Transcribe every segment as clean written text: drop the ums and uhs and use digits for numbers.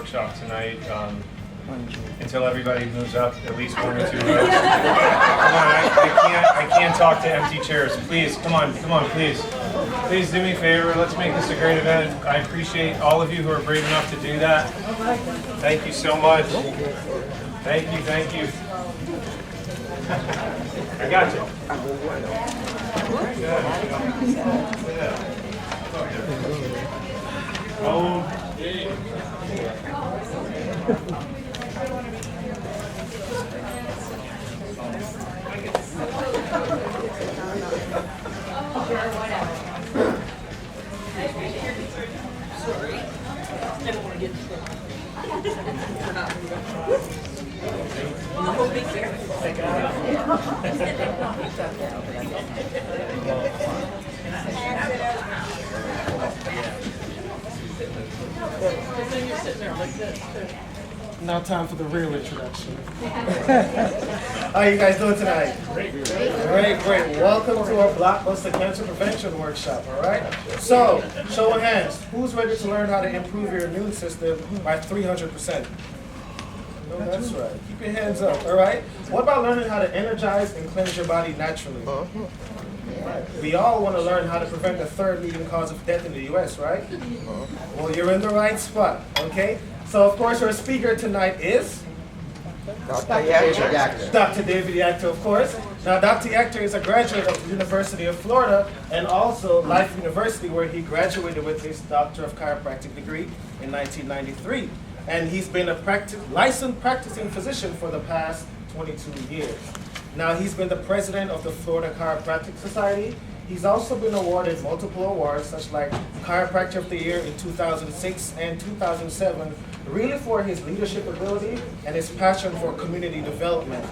workshop tonight until everybody moves up at least 1 or 2 rows. Come on, I can't talk to empty chairs. Please, come on, please. Please do me a favor. Let's make this a great event. I appreciate all of you who are brave enough to do that. Thank you so much. Thank you. I got you. Oh. Now time for the real introduction. How are you guys doing tonight? Great. Welcome to our Blockbuster Cancer Prevention Workshop, all right? So, show of hands. Who's ready to learn how to improve your immune system by 300%? No, that's right. Keep your hands up, all right? What about learning how to energize and cleanse your body naturally? We all want to learn how to prevent the third leading cause of death in the U.S., right? Well, you're in the right spot, okay? So, of course, our speaker tonight is Dr. Yachter. Dr. David Yachter, of course. Now, Dr. Yachter is a graduate of the University of Florida and also Life University, where he graduated with his Doctor of Chiropractic degree in 1993. And he's been a licensed practicing physician for the past 22 years. Now, he's been the president of the Florida Chiropractic Society. He's also been awarded multiple awards, such like Chiropractor of the Year in 2006 and 2007, really for his leadership ability and his passion for community development.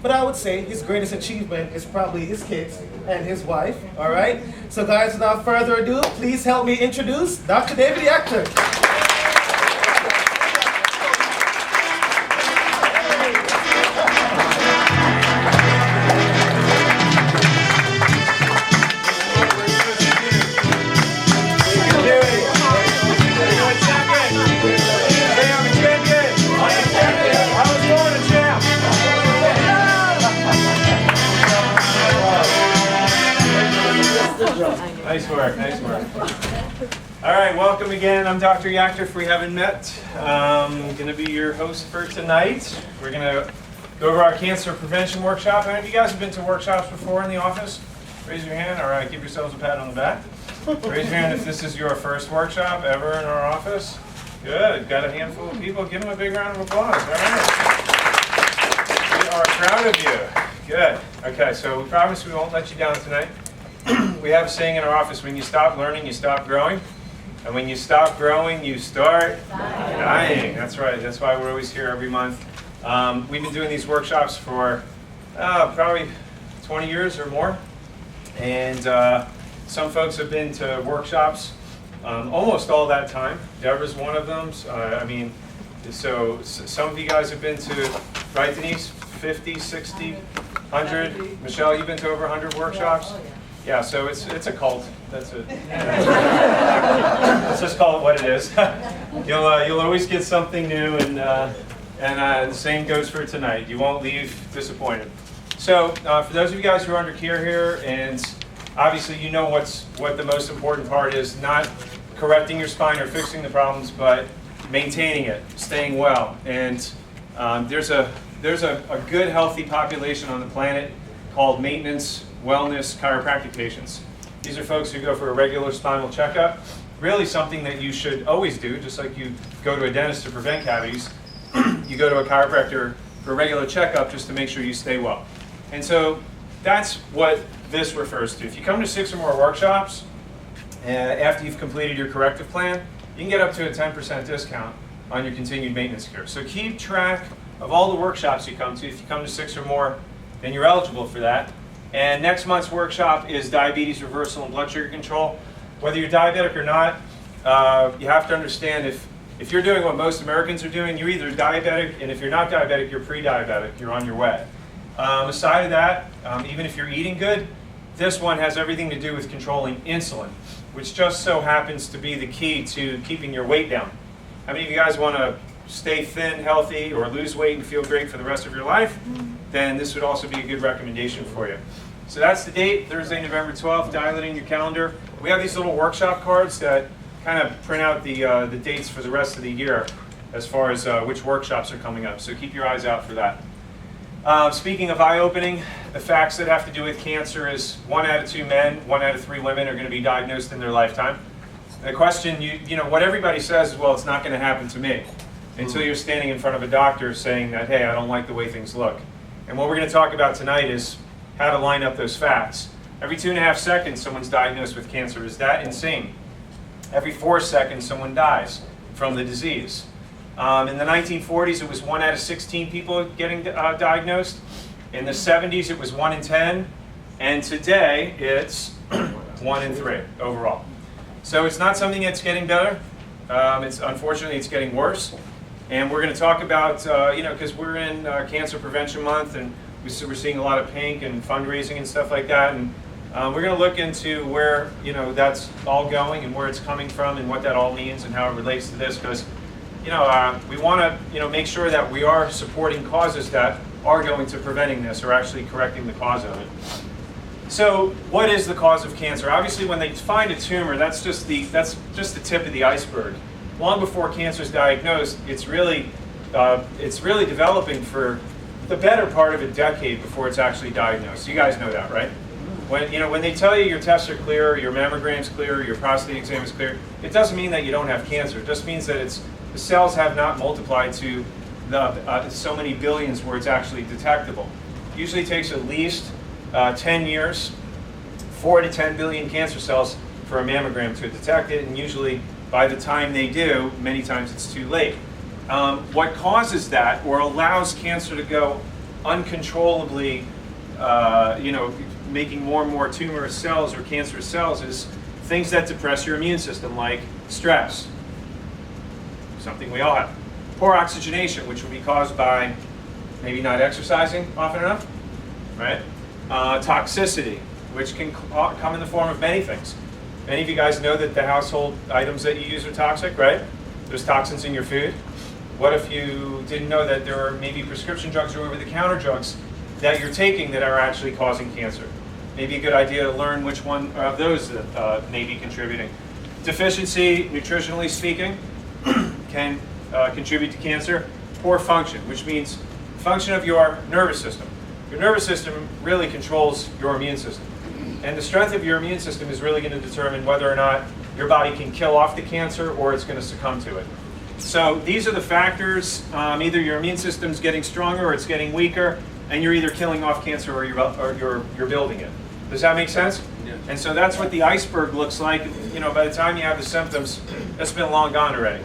But I would say his greatest achievement is probably his kids and his wife, all right? So guys, without further ado, please help me introduce Dr. David Yachter. Nice work. All right, welcome again. I'm Dr. Yachter, if we haven't met. I'm going to be your host for tonight. We're going to go over our cancer prevention workshop. Any of you guys have been to workshops before in the office? Raise your hand. All right, give yourselves a pat on the back. Raise your hand if this is your first workshop ever in our office. Good. Got a handful of people. Give them a big round of applause. All right. We are proud of you. Good. Okay, so we promise we won't let you down tonight. We have a saying in our office, when you stop learning, you stop growing. And when you stop growing, you start dying. That's right. That's why we're always here every month. We've been doing these workshops for probably 20 years or more. And some folks have been to workshops almost all that time. Deborah's one of them. So some of you guys have been to, right, Denise, 50, 60, 100. Michelle, you've been to over 100 workshops? Yeah, so it's a cult. That's it. Let's just call it what it is. You'll always get something new, and the same goes for tonight. You won't leave disappointed. So for those of you guys who are under care here, and obviously you know what the most important part is, not correcting your spine or fixing the problems, but maintaining it, staying well. And there's a good, healthy population on the planet called maintenance wellness chiropractic patients. These are folks who go for a regular spinal checkup, really something that you should always do, just like you go to a dentist to prevent cavities. You go to a chiropractor for a regular checkup just to make sure you stay well. And so that's what this refers to. If you come to 6 or more workshops, after you've completed your corrective plan, you can get up to a 10% discount on your continued maintenance care. So keep track of all the workshops you come to. If you come to 6 or more, then you're eligible for that. And next month's workshop is diabetes reversal and blood sugar control. Whether you're diabetic or not, you have to understand if you're doing what most Americans are doing, you're either diabetic, and if you're not diabetic, you're pre-diabetic, you're on your way. Aside of that, even if you're eating good, this one has everything to do with controlling insulin, which just so happens to be the key to keeping your weight down. How many of you guys want to stay thin, healthy, or lose weight and feel great for the rest of your life, then this would also be a good recommendation for you. So that's the date, Thursday, November 12th. Dial it in your calendar. We have these little workshop cards that kind of print out the dates for the rest of the year as far as which workshops are coming up. So keep your eyes out for that. Speaking of eye-opening, the facts that have to do with cancer is 1 out of 2 men, 1 out of 3 women are going to be diagnosed in their lifetime. The question, you know, what everybody says is, well, it's not going to happen to me, until you're standing in front of a doctor saying that, hey, I don't like the way things look. And what we're going to talk about tonight is how to line up those facts. Every 2.5 seconds, someone's diagnosed with cancer. Is that insane? Every 4 seconds, someone dies from the disease. In the 1940s, it was 1 out of 16 people getting diagnosed. In the 70s, it was 1 in 10. And today, it's 1 in 3 overall. So it's not something that's getting better. Unfortunately, it's getting worse. And we're going to talk about, you know, because we're in Cancer Prevention Month, and we're seeing a lot of pink and fundraising and stuff like that. And we're going to look into where, you know, that's all going and where it's coming from and what that all means and how it relates to this. Because, you know, we want to, you know, make sure that we are supporting causes that are going to preventing this or actually correcting the cause of it. So, what is the cause of cancer? Obviously, when they find a tumor, that's just the tip of the iceberg. Long before cancer is diagnosed, it's really developing for the better part of a decade before it's actually diagnosed. You guys know that, right? When they tell you your tests are clear, your mammogram's clear, your prostate exam is clear, it doesn't mean that you don't have cancer. It just means that the cells have not multiplied to so many billions where it's actually detectable. Usually it takes at least 10 years, 4 to 10 billion cancer cells for a mammogram to detect it, and usually by the time they do, many times it's too late. What causes that or allows cancer to go uncontrollably, making more and more tumor cells or cancerous cells is things that depress your immune system, like stress, something we all have. Poor oxygenation, which would be caused by maybe not exercising often enough, right? Toxicity, which can come in the form of many things. Many of you guys know that the household items that you use are toxic, right? There's toxins in your food. What if you didn't know that there are maybe prescription drugs or over-the-counter drugs that you're taking that are actually causing cancer? Maybe a good idea to learn which one of those that may be contributing. Deficiency, nutritionally speaking, can contribute to cancer. Poor function, which means function of your nervous system. Your nervous system really controls your immune system. And the strength of your immune system is really going to determine whether or not your body can kill off the cancer or it's going to succumb to it. So these are the factors. Either your immune system's getting stronger or it's getting weaker, and you're either killing off cancer or you're building it. Does that make sense? Yeah. And so that's what the iceberg looks like. You know, by the time you have the symptoms, that's been long gone already.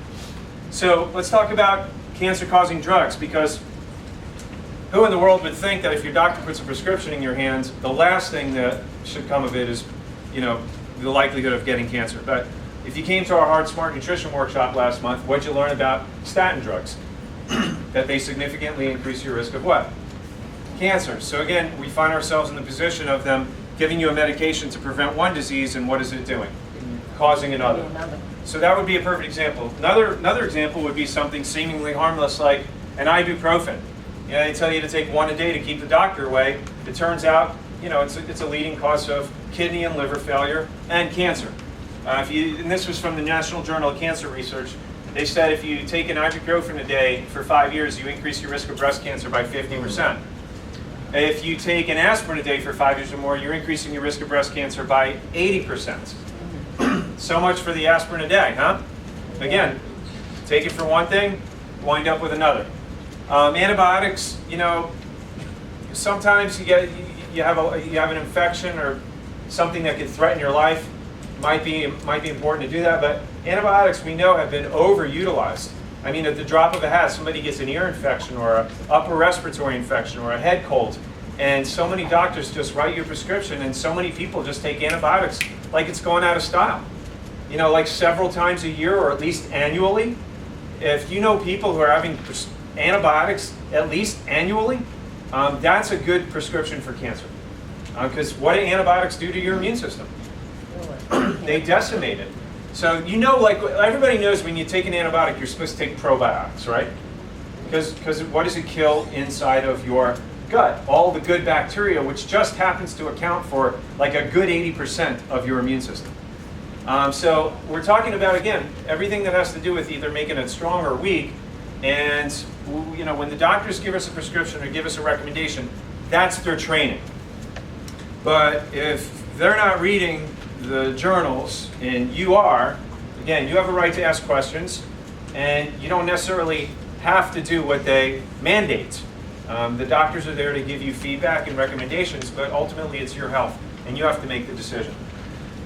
So let's talk about cancer-causing drugs, because who in the world would think that if your doctor puts a prescription in your hands, the last thing that should come of it is, you know, the likelihood of getting cancer. But if you came to our Heart Smart Nutrition workshop last month, what'd you learn about statin drugs? That they significantly increase your risk of what? Cancer. So again, we find ourselves in the position of them giving you a medication to prevent one disease, and what is it doing? Causing another. So that would be a perfect example. Another example would be something seemingly harmless like an ibuprofen. You know, they tell you to take 1 a day to keep the doctor away. It turns out, you know, it's a leading cause of kidney and liver failure and cancer. And this was from the National Journal of Cancer Research. They said if you take an ibuprofen a day for 5 years, you increase your risk of breast cancer by 50%. If you take an aspirin a day for 5 years or more, you're increasing your risk of breast cancer by 80%. So much for the aspirin a day, huh? Again, take it for one thing, wind up with another. Antibiotics, you know, sometimes you have an infection or something that could threaten your life. Might be important to do that, but antibiotics we know have been overutilized. I mean, at the drop of a hat, somebody gets an ear infection or an upper respiratory infection or a head cold, and so many doctors just write your prescription, and so many people just take antibiotics like it's going out of style. You know, like several times a year or at least annually. If you know people who are having antibiotics at least annually, that's a good prescription for cancer. Because what do antibiotics do to your immune system? They decimate it. So you know, like everybody knows when you take an antibiotic, you're supposed to take probiotics, right? Because what does it kill inside of your gut? All the good bacteria, which just happens to account for like a good 80% of your immune system. So we're talking about, again, everything that has to do with either making it strong or weak. And you know, when the doctors give us a prescription or give us a recommendation, that's their training. But if they're not reading the journals and you are, again, you have a right to ask questions, and you don't necessarily have to do what they mandate. The doctors are there to give you feedback and recommendations, but ultimately it's your health, and you have to make the decision.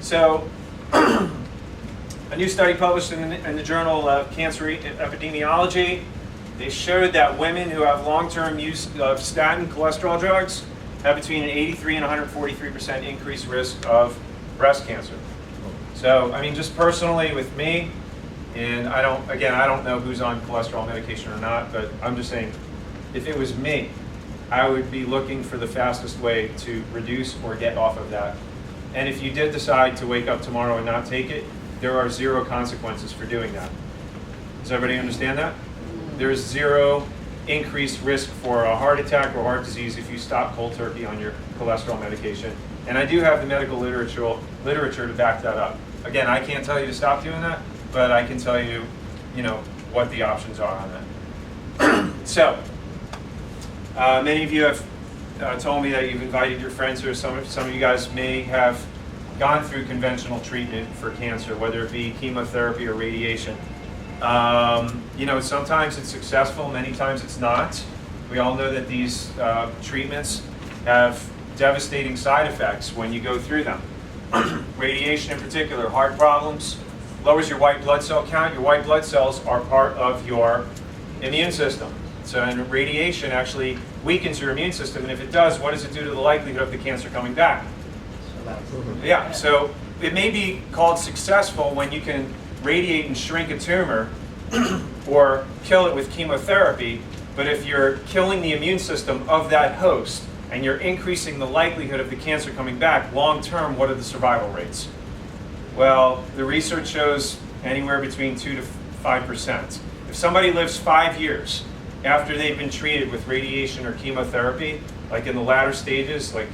So, a new study published in the Journal of Cancer Epidemiology, they showed that women who have long-term use of statin cholesterol drugs have between an 83 and 143% increased risk of breast cancer. So, I mean, just personally with me, and I don't know who's on cholesterol medication or not, but I'm just saying, if it was me, I would be looking for the fastest way to reduce or get off of that. And if you did decide to wake up tomorrow and not take it, there are zero consequences for doing that. Does everybody understand that? There's zero increased risk for a heart attack or heart disease if you stop cold turkey on your cholesterol medication. And I do have the medical literature to back that up. Again, I can't tell you to stop doing that, but I can tell you, you know, what the options are on that. So, many of you have told me that you've invited your friends, or some of you guys may have gone through conventional treatment for cancer, whether it be chemotherapy or radiation. You know, sometimes it's successful, many times it's not. We all know that these treatments have devastating side effects when you go through them. Radiation in particular, heart problems, lowers your white blood cell count. Your white blood cells are part of your immune system. So, and radiation actually weakens your immune system, and if it does, what does it do to the likelihood of the cancer coming back? Yeah, so it may be called successful when you can radiate and shrink a tumor or kill it with chemotherapy, but if you're killing the immune system of that host and you're increasing the likelihood of the cancer coming back, long term, what are the survival rates? Well, the research shows anywhere between 2 to 5%. If somebody lives 5 years after they've been treated with radiation or chemotherapy, like in the latter stages, like,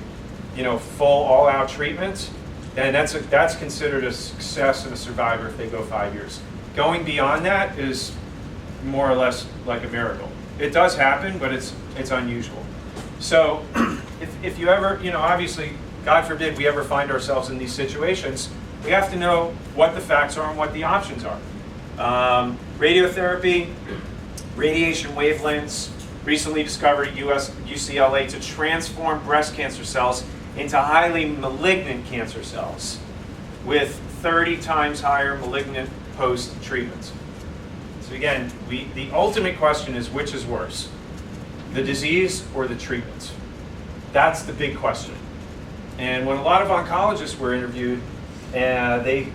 you know, full all-out treatment, then that's considered a success and a survivor if they go 5 years. Going beyond that is more or less like a miracle. It does happen, but it's unusual. So if you ever, you know, obviously, God forbid we ever find ourselves in these situations, we have to know what the facts are and what the options are. Radiotherapy, radiation wavelengths, recently discovered at UCLA to transform breast cancer cells into highly malignant cancer cells with 30 times higher malignant post-treatment. So again, the ultimate question is, which is worse, the disease or the treatment? That's the big question. And when a lot of oncologists were interviewed, many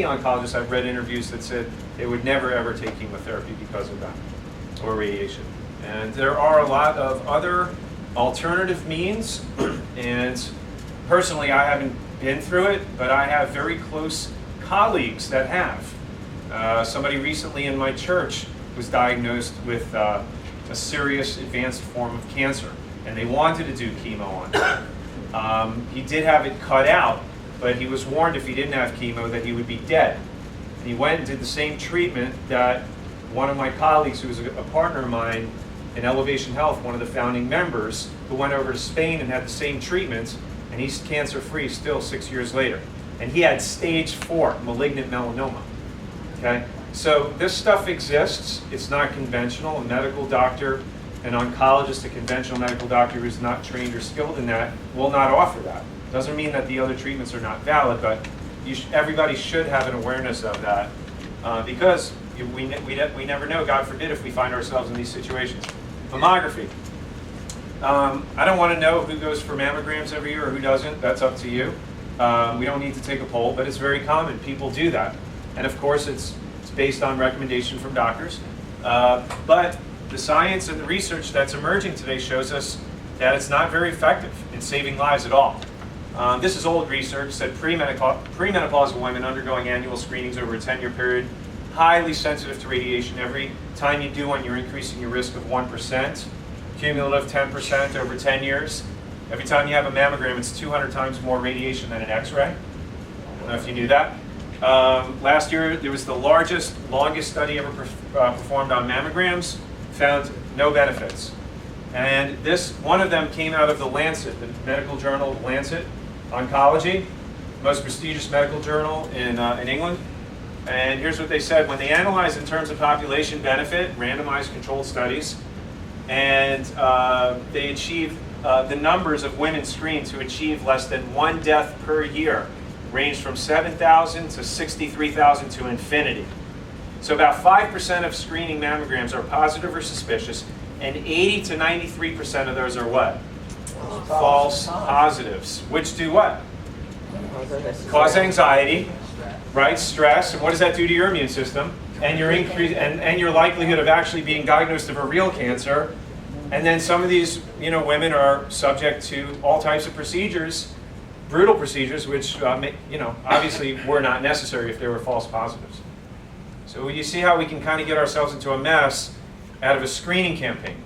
oncologists I've read interviews that said they would never ever take chemotherapy because of that, or radiation. And there are a lot of other alternative means, and personally I haven't been through it, but I have very close colleagues that have. Somebody recently in my church was diagnosed with a serious advanced form of cancer, and they wanted to do chemo on it. He did have it cut out, but he was warned if he didn't have chemo that he would be dead. And he went and did the same treatment that one of my colleagues, who was a partner of mine in Elevation Health, one of the founding members, who went over to Spain and had the same treatment, and he's cancer-free still 6 years later. And he had stage 4 malignant melanoma. Okay? So this stuff exists. It's not conventional. A medical doctor, an oncologist, a conventional medical doctor who's not trained or skilled in that will not offer that. Doesn't mean that the other treatments are not valid, but everybody should have an awareness of that because we never know, God forbid, if we find ourselves in these situations. Mammography. I don't want to know who goes for mammograms every year or who doesn't. That's up to you. We don't need to take a poll, but it's very common. People do that. And of course, it's based on recommendation from doctors. But the science and the research that's emerging today shows us that it's not very effective in saving lives at all. This is old research, said premenopausal women undergoing annual screenings over a 10-year period, highly sensitive to radiation. Every time you do one, you're increasing your risk of 1%, cumulative 10% over 10 years. Every time you have a mammogram, it's 200 times more radiation than an X-ray. I don't know if you knew that. Last year, there was the longest study ever performed on mammograms, found no benefits. And one of them came out of the Lancet, the medical journal Lancet Oncology, most prestigious medical journal in England. And here's what they said: when they analyzed in terms of population benefit, randomized controlled studies, and they achieved the numbers of women screened to achieve less than 1 death per year, ranged from 7,000 to 63,000 to infinity. So about 5% of screening mammograms are positive or suspicious, and 80 to 93% of those are what? False positives, which do what? Cause anxiety, right? Stress, and what does that do to your immune system? And your and your likelihood of actually being diagnosed of a real cancer. And then some of these, women are subject to all types of procedures, brutal procedures, which, obviously were not necessary if they were false positives. So you see how we can kind of get ourselves into a mess out of a screening campaign,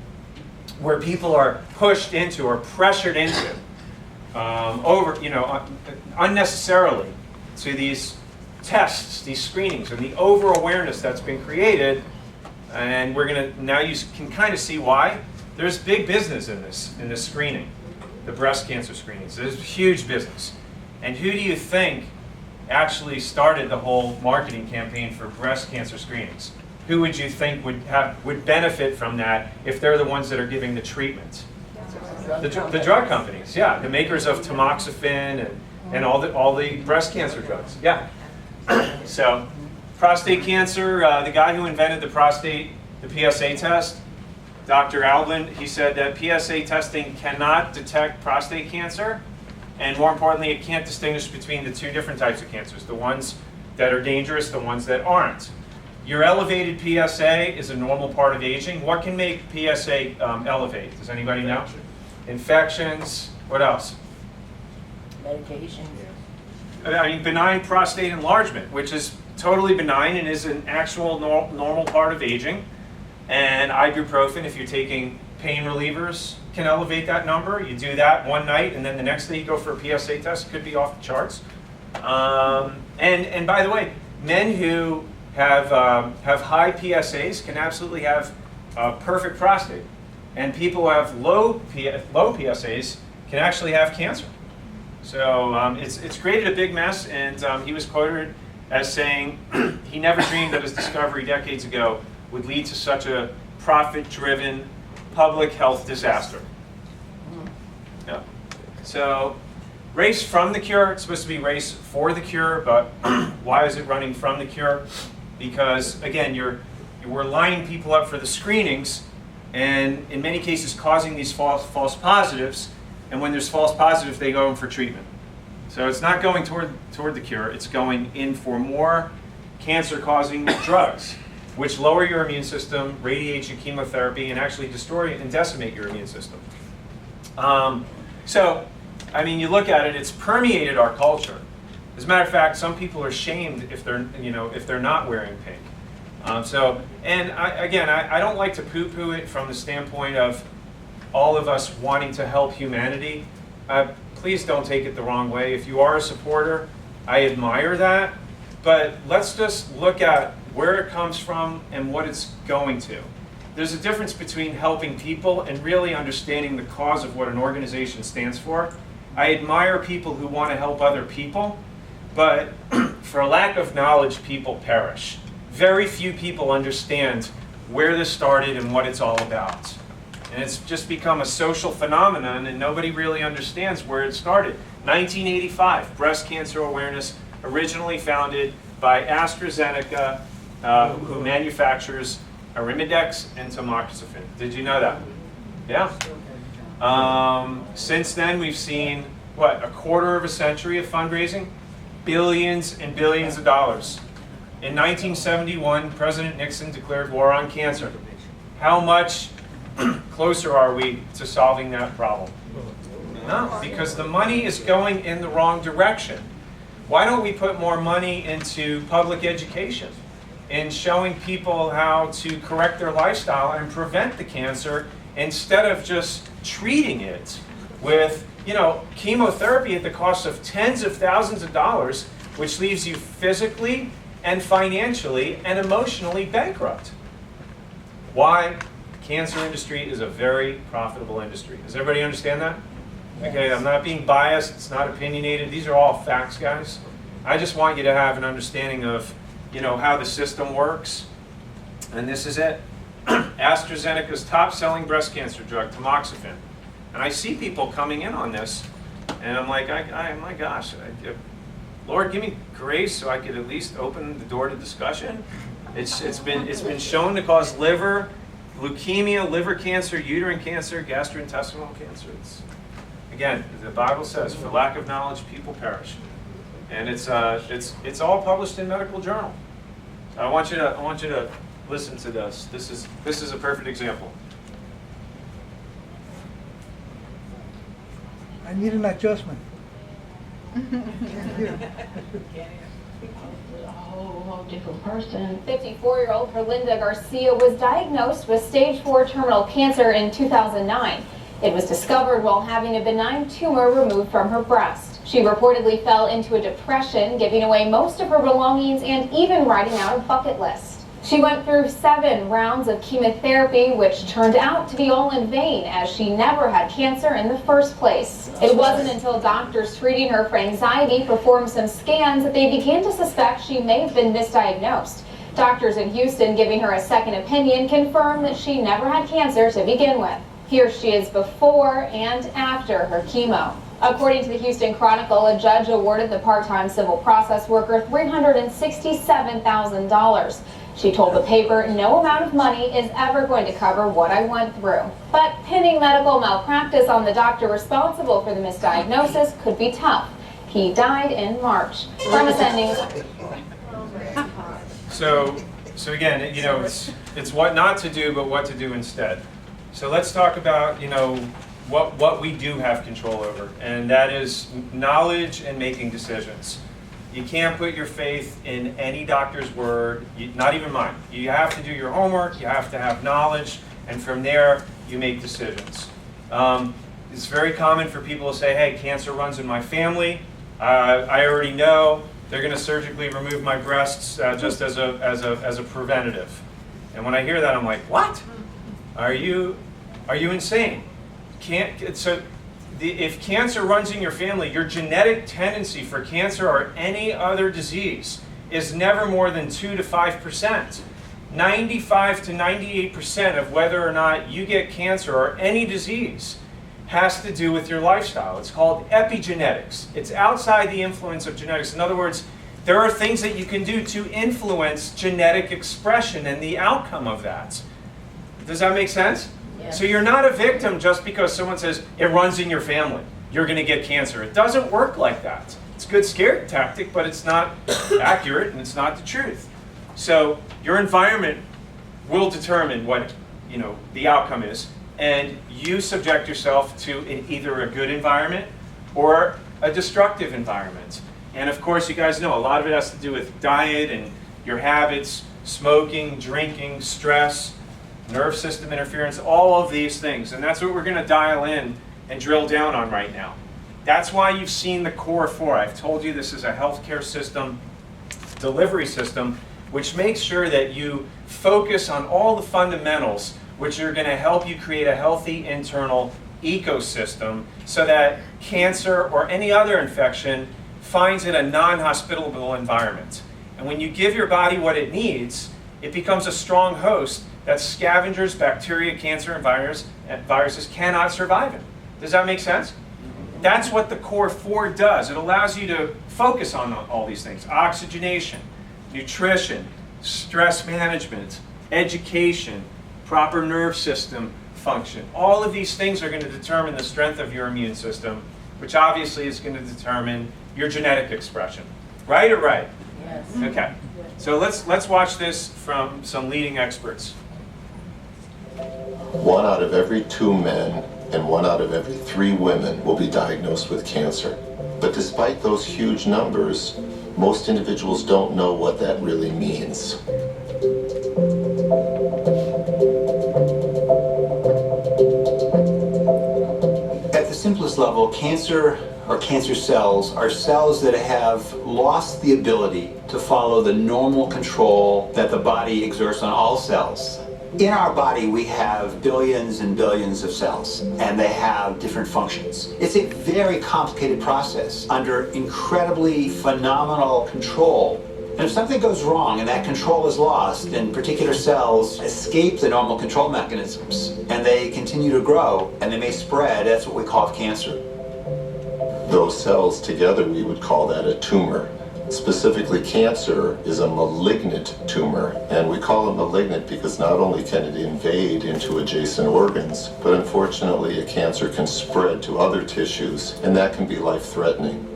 where people are pushed into or pressured into unnecessarily to these tests, these screenings, and the over-awareness that's been created. And now you can kind of see why. There's big business in this screening, the breast cancer screenings. There's huge business. And who do you think actually started the whole marketing campaign for breast cancer screenings? Who would you think would benefit from that if they're the ones that are giving the treatment? The drug companies, yeah, the makers of tamoxifen and all the breast cancer drugs, yeah. So, prostate cancer, the guy who invented the PSA test, Dr. Alban, he said that PSA testing cannot detect prostate cancer, and more importantly, it can't distinguish between the two different types of cancers, the ones that are dangerous, the ones that aren't. Your elevated PSA is a normal part of aging. What can make PSA elevate? Does anybody know? Infections. What else? Medication. Benign prostate enlargement, which is totally benign and is an actual normal part of aging. And ibuprofen, if you're taking pain relievers, can elevate that number. You do that one night, and then the next day you go for a PSA test. It could be off the charts. And by the way, men who have high PSAs can absolutely have perfect prostate, and people who have low PSAs can actually have cancer. So it's created a big mess, and he was quoted as saying he never dreamed that his discovery decades ago would lead to such a profit-driven public health disaster. Yeah. So race from the cure, it's supposed to be race for the cure, but why is it running from the cure? Because, again, we're lining people up for the screenings, and in many cases causing these false positives, and when there's false positives, they go in for treatment. So it's not going toward the cure, it's going in for more cancer-causing drugs, which lower your immune system, radiation, chemotherapy, and actually destroy and decimate your immune system. You look at it, it's permeated our culture. As a matter of fact, some people are shamed if they're not wearing pink. I don't like to poo-poo it from the standpoint of all of us wanting to help humanity. Please don't take it the wrong way. If you are a supporter, I admire that. But let's just look at where it comes from and what it's going to. There's a difference between helping people and really understanding the cause of what an organization stands for. I admire people who want to help other people, but for a lack of knowledge, people perish. Very few people understand where this started and what it's all about. And it's just become a social phenomenon, and nobody really understands where it started. 1985, breast cancer awareness, originally founded by AstraZeneca, who manufactures Arimidex and tamoxifen. Did you know that? Yeah. Since then, we've seen, a quarter of a century of fundraising? Billions and billions of dollars. In 1971, President Nixon declared war on cancer. How much closer are we to solving that problem? No, because the money is going in the wrong direction. Why don't we put more money into public education, in showing people how to correct their lifestyle and prevent the cancer instead of just treating it with, chemotherapy at the cost of tens of thousands of dollars, which leaves you physically and financially and emotionally bankrupt. Why? The cancer industry is a very profitable industry. Does everybody understand that? Okay, I'm not being biased, it's not opinionated, these are all facts, guys. I just want you to have an understanding of, how the system works. And this is it. AstraZeneca's top-selling breast cancer drug, tamoxifen. And I see people coming in on this, and I'm like, my gosh, Lord, give me grace so I could at least open the door to discussion. It's been shown to cause liver, leukemia, liver cancer, uterine cancer, gastrointestinal cancer. Again, the Bible says, for lack of knowledge, people perish. And it's all published in medical journal. So I want you to listen to this. This is a perfect example. I need an adjustment. whole different person. 54-year-old Herlinda Garcia was diagnosed with stage 4 terminal cancer in 2009. It was discovered while having a benign tumor removed from her breast. She reportedly fell into a depression, giving away most of her belongings and even writing out a bucket list. She went through 7 rounds of chemotherapy, which turned out to be all in vain, as she never had cancer in the first place. It wasn't until doctors treating her for anxiety performed some scans that they began to suspect she may have been misdiagnosed. Doctors in Houston, giving her a second opinion, confirmed that she never had cancer to begin with. Here she is before and after her chemo. According to the Houston Chronicle, a judge awarded the part-time civil process worker $367,000. She told the paper, "No amount of money is ever going to cover what I went through." But pinning medical malpractice on the doctor responsible for the misdiagnosis could be tough. He died in March. From ascending. So again, it's what not to do, but what to do instead. So let's talk about, what we do have control over, and that is knowledge and making decisions. You can't put your faith in any doctor's word, not even mine. You have to do your homework, you have to have knowledge, and from there, you make decisions. It's very common for people to say, hey, cancer runs in my family. I already know they're going to surgically remove my breasts just as a preventative. And when I hear that, I'm like, what? Are you insane? If cancer runs in your family, your genetic tendency for cancer or any other disease is never more than 2 to 5%. 95 to 98% of whether or not you get cancer or any disease has to do with your lifestyle. It's called epigenetics. It's outside the influence of genetics. In other words, there are things that you can do to influence genetic expression and the outcome of that. Does that make sense? So you're not a victim just because someone says it runs in your family. You're going to get cancer. It doesn't work like that. It's a good scare tactic, but it's not accurate and it's not the truth. So your environment will determine what the outcome is, and you subject yourself to either a good environment or a destructive environment. And of course, you guys know a lot of it has to do with diet and your habits, smoking, drinking, stress, nerve system interference, all of these things. And that's what we're going to dial in and drill down on right now. That's why you've seen the Core 4. I've told you this is a healthcare system, delivery system, which makes sure that you focus on all the fundamentals which are going to help you create a healthy internal ecosystem so that cancer or any other infection finds it a non-hospitable environment. And when you give your body what it needs, it becomes a strong host that scavengers, bacteria, cancer, and viruses cannot survive in. Does that make sense? That's what the Core 4 does. It allows you to focus on all these things. Oxygenation, nutrition, stress management, education, proper nerve system function. All of these things are going to determine the strength of your immune system, which obviously is going to determine your genetic expression. Right or right? Yes. Okay. So let's watch this from some leading experts. 1 out of every 2 men and 1 out of every 3 women will be diagnosed with cancer. But despite those huge numbers, most individuals don't know what that really means. At the simplest level, cancer or cancer cells are cells that have lost the ability to follow the normal control that the body exerts on all cells. In our body, we have billions and billions of cells, and they have different functions. It's a very complicated process under incredibly phenomenal control. And if something goes wrong and that control is lost, then particular cells escape the normal control mechanisms, and they continue to grow, and they may spread. That's what we call cancer. Those cells together, we would call that a tumor. Specifically, cancer is a malignant tumor, and we call it malignant because not only can it invade into adjacent organs, but unfortunately a cancer can spread to other tissues, and that can be life-threatening.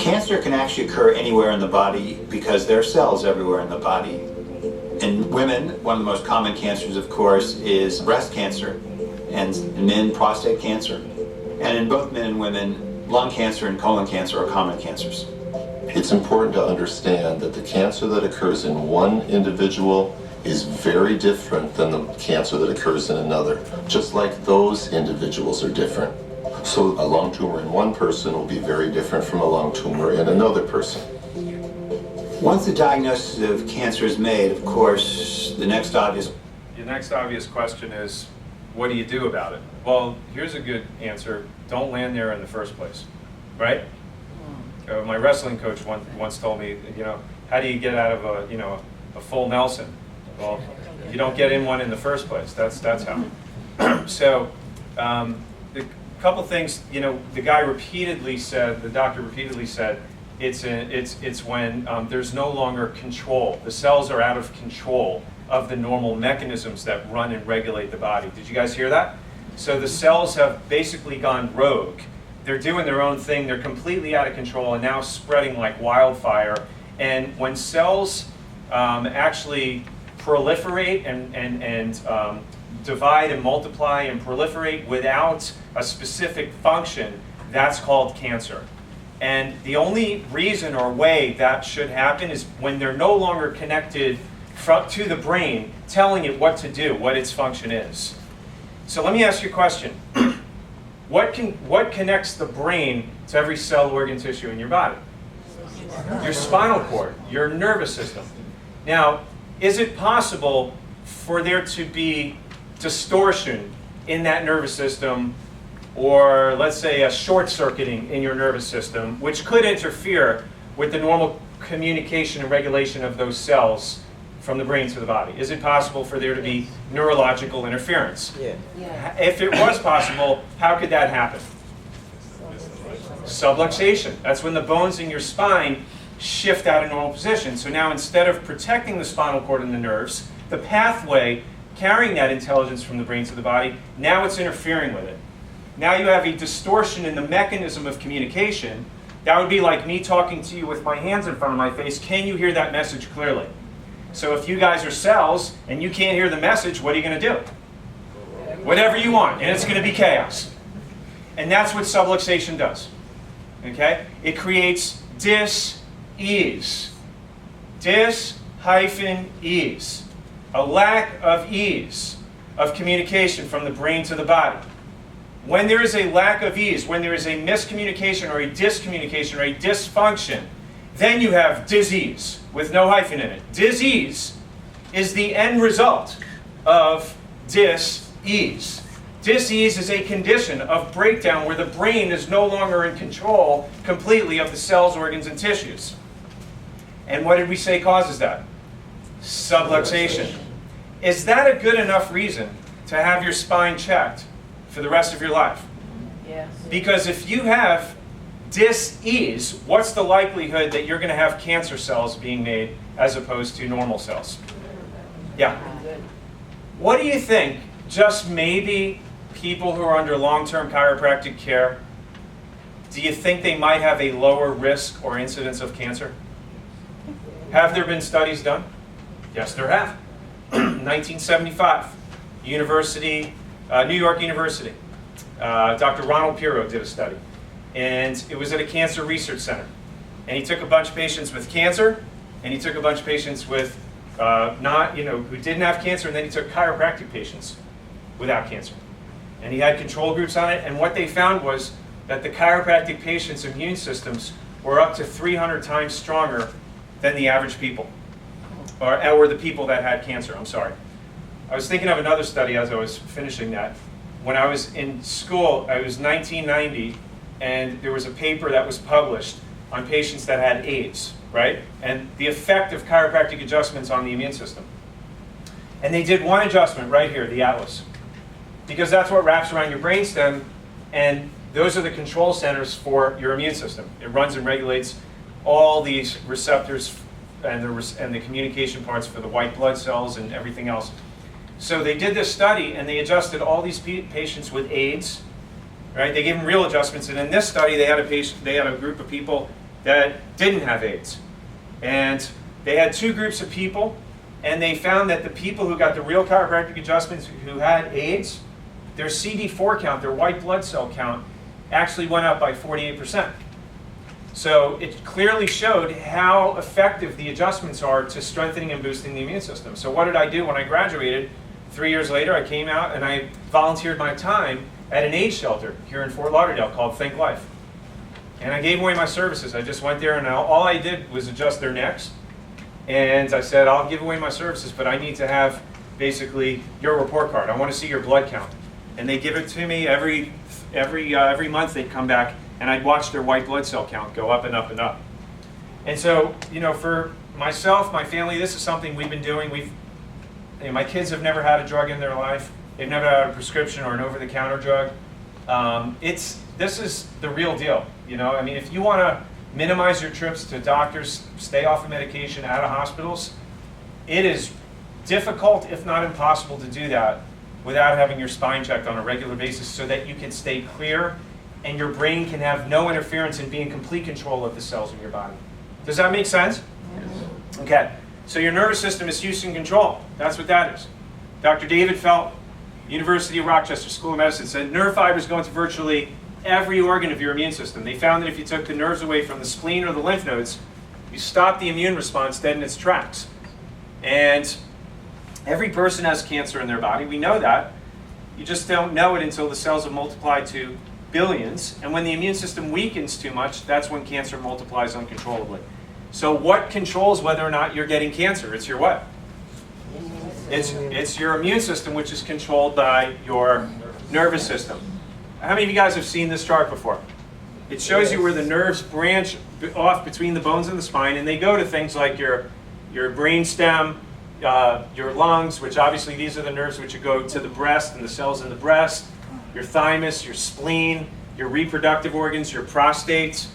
Cancer can actually occur anywhere in the body because there are cells everywhere in the body. In women, one of the most common cancers, of course, is breast cancer, and in men, prostate cancer. And in both men and women, lung cancer and colon cancer are common cancers. It's important to understand that the cancer that occurs in one individual is very different than the cancer that occurs in another, just like those individuals are different. So a lung tumor in one person will be very different from a lung tumor in another person. Once the diagnosis of cancer is made, of course, the next obvious question is, what do you do about it? Well, here's a good answer. Don't land there in the first place, right? My wrestling coach once told me, how do you get out of a full Nelson? Well, you don't get in one in the first place. That's how. So, the couple things, the doctor repeatedly said, it's when there's no longer control. The cells are out of control of the normal mechanisms that run and regulate the body. Did you guys hear that? So the cells have basically gone rogue. They're doing their own thing. They're completely out of control and now spreading like wildfire. And when cells actually proliferate and divide and multiply and proliferate without a specific function, that's called cancer. And the only reason or way that should happen is when they're no longer connected to the brain, telling it what to do, what its function is. So let me ask you a question. What connects the brain to every cell, organ, tissue in your body? Your spinal cord, your nervous system. Now, is it possible for there to be distortion in that nervous system, or let's say a short-circuiting in your nervous system, which could interfere with the normal communication and regulation of those cells from the brain to the body? Is it possible for there to be neurological interference? Yeah. If it was possible, how could that happen? Subluxation. That's when the bones in your spine shift out of normal position. So now instead of protecting the spinal cord and the nerves, the pathway carrying that intelligence from the brain to the body, now it's interfering with it. Now you have a distortion in the mechanism of communication. That would be like me talking to you with my hands in front of my face. Can you hear that message clearly? So if you guys are cells and you can't hear the message, what are you going to do? Whatever you want, and it's going to be chaos. And that's what subluxation does. Okay? It creates dis-ease. Dis-ease. A lack of ease of communication from the brain to the body. When there is a lack of ease, when there is a miscommunication or a discommunication or a dysfunction, then you have disease with no hyphen in it. Disease is the end result of dis-ease. Dis-ease is a condition of breakdown where the brain is no longer in control completely of the cells, organs, and tissues. And what did we say causes that? Subluxation. Is that a good enough reason to have your spine checked for the rest of your life? Yes. Because if you have dis-ease, what's the likelihood that you're going to have cancer cells being made as opposed to normal cells? Yeah. What do you think, just maybe people who are under long-term chiropractic care, do you think they might have a lower risk or incidence of cancer? Have there been studies done? Yes, there have. 1975, New York University. Dr. Ronald Pirro did a study, and it was at a cancer research center. And he took a bunch of patients with cancer, and he took a bunch of patients with who didn't have cancer, and then he took chiropractic patients without cancer. And he had control groups on it, and what they found was that the chiropractic patients' immune systems were up to 300 times stronger than the average people, or the people that had cancer, I'm sorry. I was thinking of another study as I was finishing that. When I was in school, it was 1990, and there was a paper that was published on patients that had AIDS, right? And the effect of chiropractic adjustments on the immune system. And they did one adjustment right here, the atlas, because that's what wraps around your brainstem, and those are the control centers for your immune system. It runs and regulates all these receptors and the communication parts for the white blood cells and everything else. So they did this study, and they adjusted all these patients with AIDS, right? They gave them real adjustments, and in this study, they had a group of people that didn't have AIDS, and they had two groups of people, and they found that the people who got the real chiropractic adjustments who had AIDS, their CD4 count, their white blood cell count, actually went up by 48%. So it clearly showed how effective the adjustments are to strengthening and boosting the immune system. So what did I do when I graduated? 3 years later, I came out and I volunteered my time at an AIDS shelter here in Fort Lauderdale called Think Life. And I gave away my services. I just went there, and all I did was adjust their necks. And I said, I'll give away my services, but I need to have basically your report card. I want to see your blood count. And they give it to me every month. They'd come back, and I'd watch their white blood cell count go up and up and up. And so, for myself, my family, this is something we've been doing. My kids have never had a drug in their life. They've never had a prescription or an over-the-counter drug. This is the real deal. If you want to minimize your trips to doctors, stay off of medication, out of hospitals, it is difficult, if not impossible, to do that without having your spine checked on a regular basis so that you can stay clear and your brain can have no interference and be in complete control of the cells in your body. Does that make sense? Yes. Okay. So your nervous system is Houston control. That's what that is. Dr. David Felt, University of Rochester School of Medicine, said nerve fibers go into virtually every organ of your immune system. They found that if you took the nerves away from the spleen or the lymph nodes, you stop the immune response dead in its tracks. And every person has cancer in their body. We know that. You just don't know it until the cells have multiplied to billions. And when the immune system weakens too much, that's when cancer multiplies uncontrollably. So what controls whether or not you're getting cancer? It's your what? It's your immune system, which is controlled by your nervous system. How many of you guys have seen this chart before? It shows you where the nerves branch off between the bones and the spine, and they go to things like your brain stem, your lungs, which obviously these are the nerves which go to the breast and the cells in the breast, your thymus, your spleen, your reproductive organs, your prostate.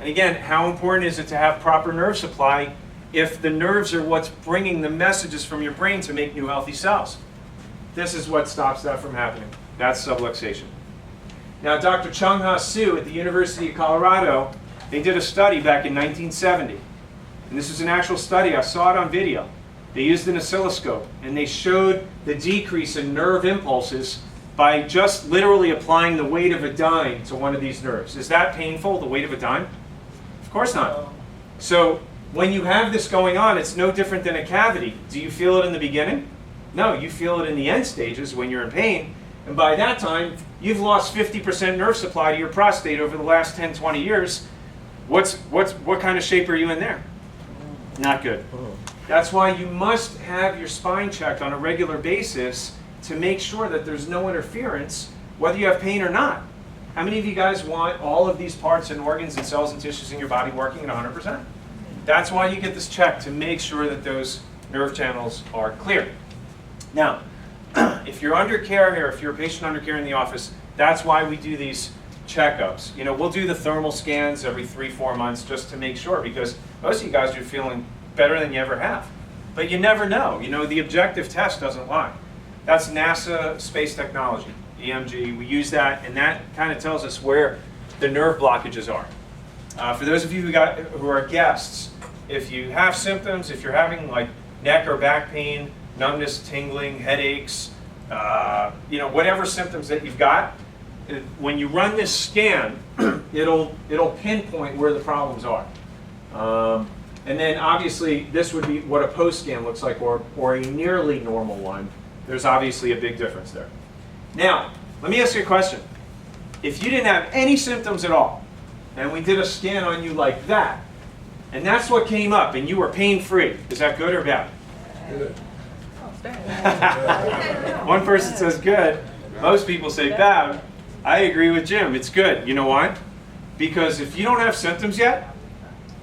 And again, how important is it to have proper nerve supply if the nerves are what's bringing the messages from your brain to make new healthy cells? This is what stops that from happening. That's subluxation. Now, Dr. Chung-Ha Soo at the University of Colorado, they did a study back in 1970. And this is an actual study. I saw it on video. They used an oscilloscope, and they showed the decrease in nerve impulses by just literally applying the weight of a dime to one of these nerves. Is that painful, the weight of a dime? Of course not. So when you have this going on, it's no different than a cavity. Do you feel it in the beginning? No, you feel it in the end stages when you're in pain. And by that time, you've lost 50% nerve supply to your prostate over the last 10, 20 years. What kind of shape are you in there? Not good. That's why you must have your spine checked on a regular basis to make sure that there's no interference, whether you have pain or not. How many of you guys want all of these parts and organs and cells and tissues in your body working at 100%? That's why you get this check, to make sure that those nerve channels are clear. Now, if you're under care here, if you're a patient under care in the office, that's why we do these checkups. We'll do the thermal scans every 3-4 months just to make sure, because most of you guys are feeling better than you ever have. But you never know. The objective test doesn't lie. That's NASA space technology, EMG. We use that, and that kind of tells us where the nerve blockages are. For those of you who are guests, if you have symptoms, if you're having like neck or back pain, numbness, tingling, headaches, whatever symptoms that you've got, when you run this scan, it'll pinpoint where the problems are. And then obviously this would be what a post scan looks like, or a nearly normal one. There's obviously a big difference there. Now, let me ask you a question. If you didn't have any symptoms at all, and we did a scan on you like that, and that's what came up, and you were pain-free, is that good or bad? Good. One person says good. Most people say bad. I agree with Jim. It's good. You know why? Because if you don't have symptoms yet,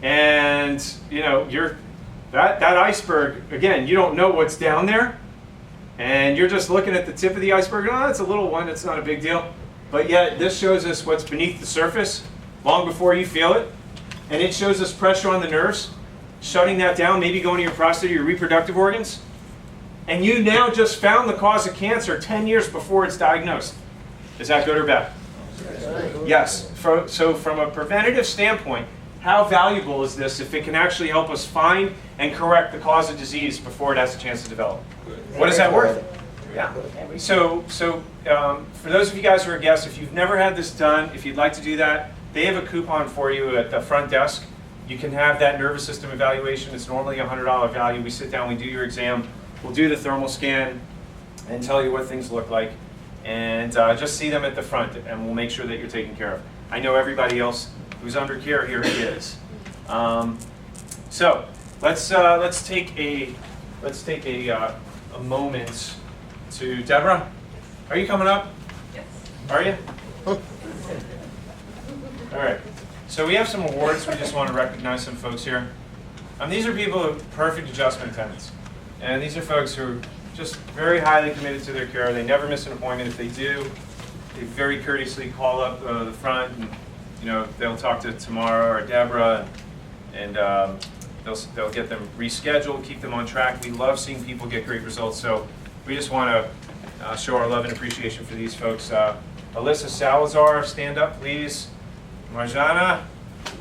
and you know that iceberg, again, you don't know what's down there, and you're just looking at the tip of the iceberg. Oh, it's a little one. It's not a big deal. But yet this shows us what's beneath the surface long before you feel it, and it shows us pressure on the nerves, shutting that down, maybe going to your prostate or your reproductive organs. And you now just found the cause of cancer 10 years before it's diagnosed. Is that good or bad? Yes. So from a preventative standpoint, how valuable is this if it can actually help us find and correct the cause of disease before it has a chance to develop? What is that worth? Yeah. So for those of you guys who are guests, if you've never had this done, if you'd like to do that, they have a coupon for you at the front desk. You can have that nervous system evaluation. It's normally a $100 value. We sit down, we do your exam. We'll do the thermal scan and tell you what things look like. And just see them at the front, and we'll make sure that you're taken care of. I know everybody else who's under care here is. So let's take a moment to Deborah. Are you coming up? Yes. Are you? All right. So we have some awards. We just want to recognize some folks here. These are people with perfect adjustment attendance. And these are folks who are just very highly committed to their care. They never miss an appointment. If they do, they very courteously call up the front, and they'll talk to Tamara or Deborah, and they'll get them rescheduled, keep them on track. We love seeing people get great results. So we just want to show our love and appreciation for these folks. Alyssa Salazar, stand up, please. Marjana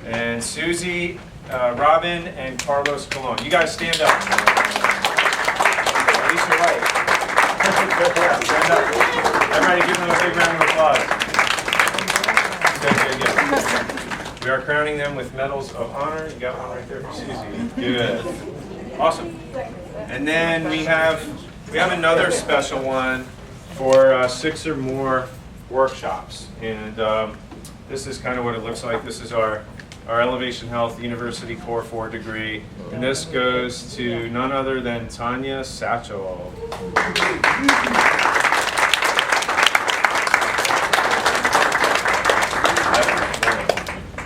and Susie, Robin, and Carlos Colon. You guys stand up. At least you're right. Stand up. Everybody give them a big round of applause. Good. We are crowning them with medals of honor. You got one right there for Susie. Good. Awesome. And then we have another special one for 6 or more workshops. And this is kind of what it looks like. This is our Elevation Health University Core 4 degree. And this goes to none other than Tanya Satchel.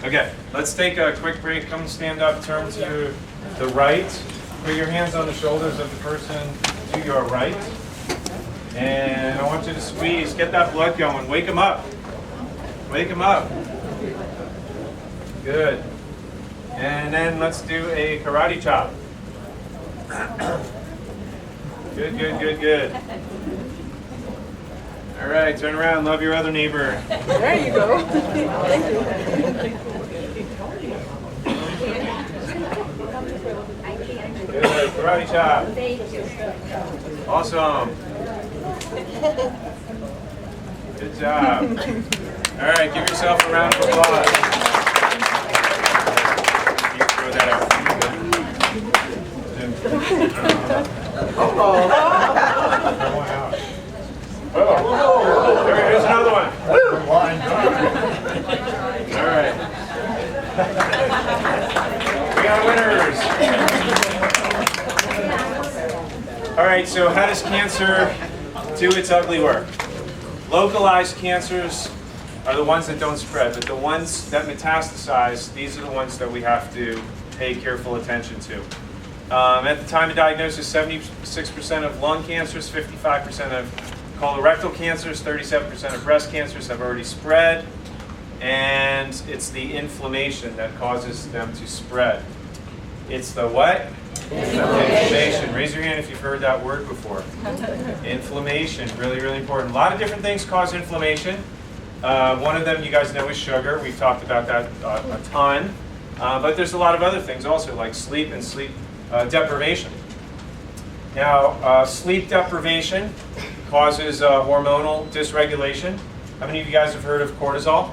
Okay, let's take a quick break. Come stand up, turn to the right. Put your hands on the shoulders of the person to your right. And I want you to squeeze, get that blood going. Wake them up. Wake them up. Good. And then let's do a karate chop. Good. All right, turn around, love your other neighbor. There you go. Thank you. Good, karate chop. Awesome. Good job. All right, give yourself a round of applause. You can throw that out. Here's another one. All right. We got winners. All right, so how does cancer do its ugly work? Localized cancers are the ones that don't spread, but the ones that metastasize, these are the ones that we have to pay careful attention to. At the time of diagnosis, 76% of lung cancers, 55% of colorectal cancers, 37% of breast cancers have already spread, and it's the inflammation that causes them to spread. It's the what? Inflammation. Raise your hand if you've heard that word before. Inflammation, really, really important. A lot of different things cause inflammation. One of them you guys know is sugar. We've talked about that a ton. But there's a lot of other things also, like sleep and sleep deprivation. Now, sleep deprivation causes hormonal dysregulation. How many of you guys have heard of cortisol?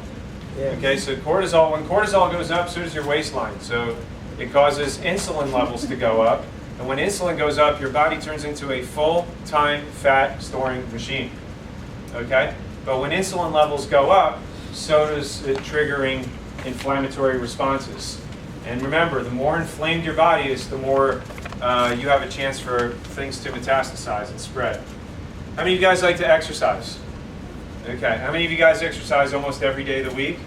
Okay, so cortisol, when cortisol goes up, so does your waistline. So it causes insulin levels to go up. And when insulin goes up, your body turns into a full-time fat storing machine. Okay? But when insulin levels go up, so does it triggering inflammatory responses. And remember, the more inflamed your body is, the more you have a chance for things to metastasize and spread. How many of you guys like to exercise? Okay, how many of you guys exercise almost every day of the week?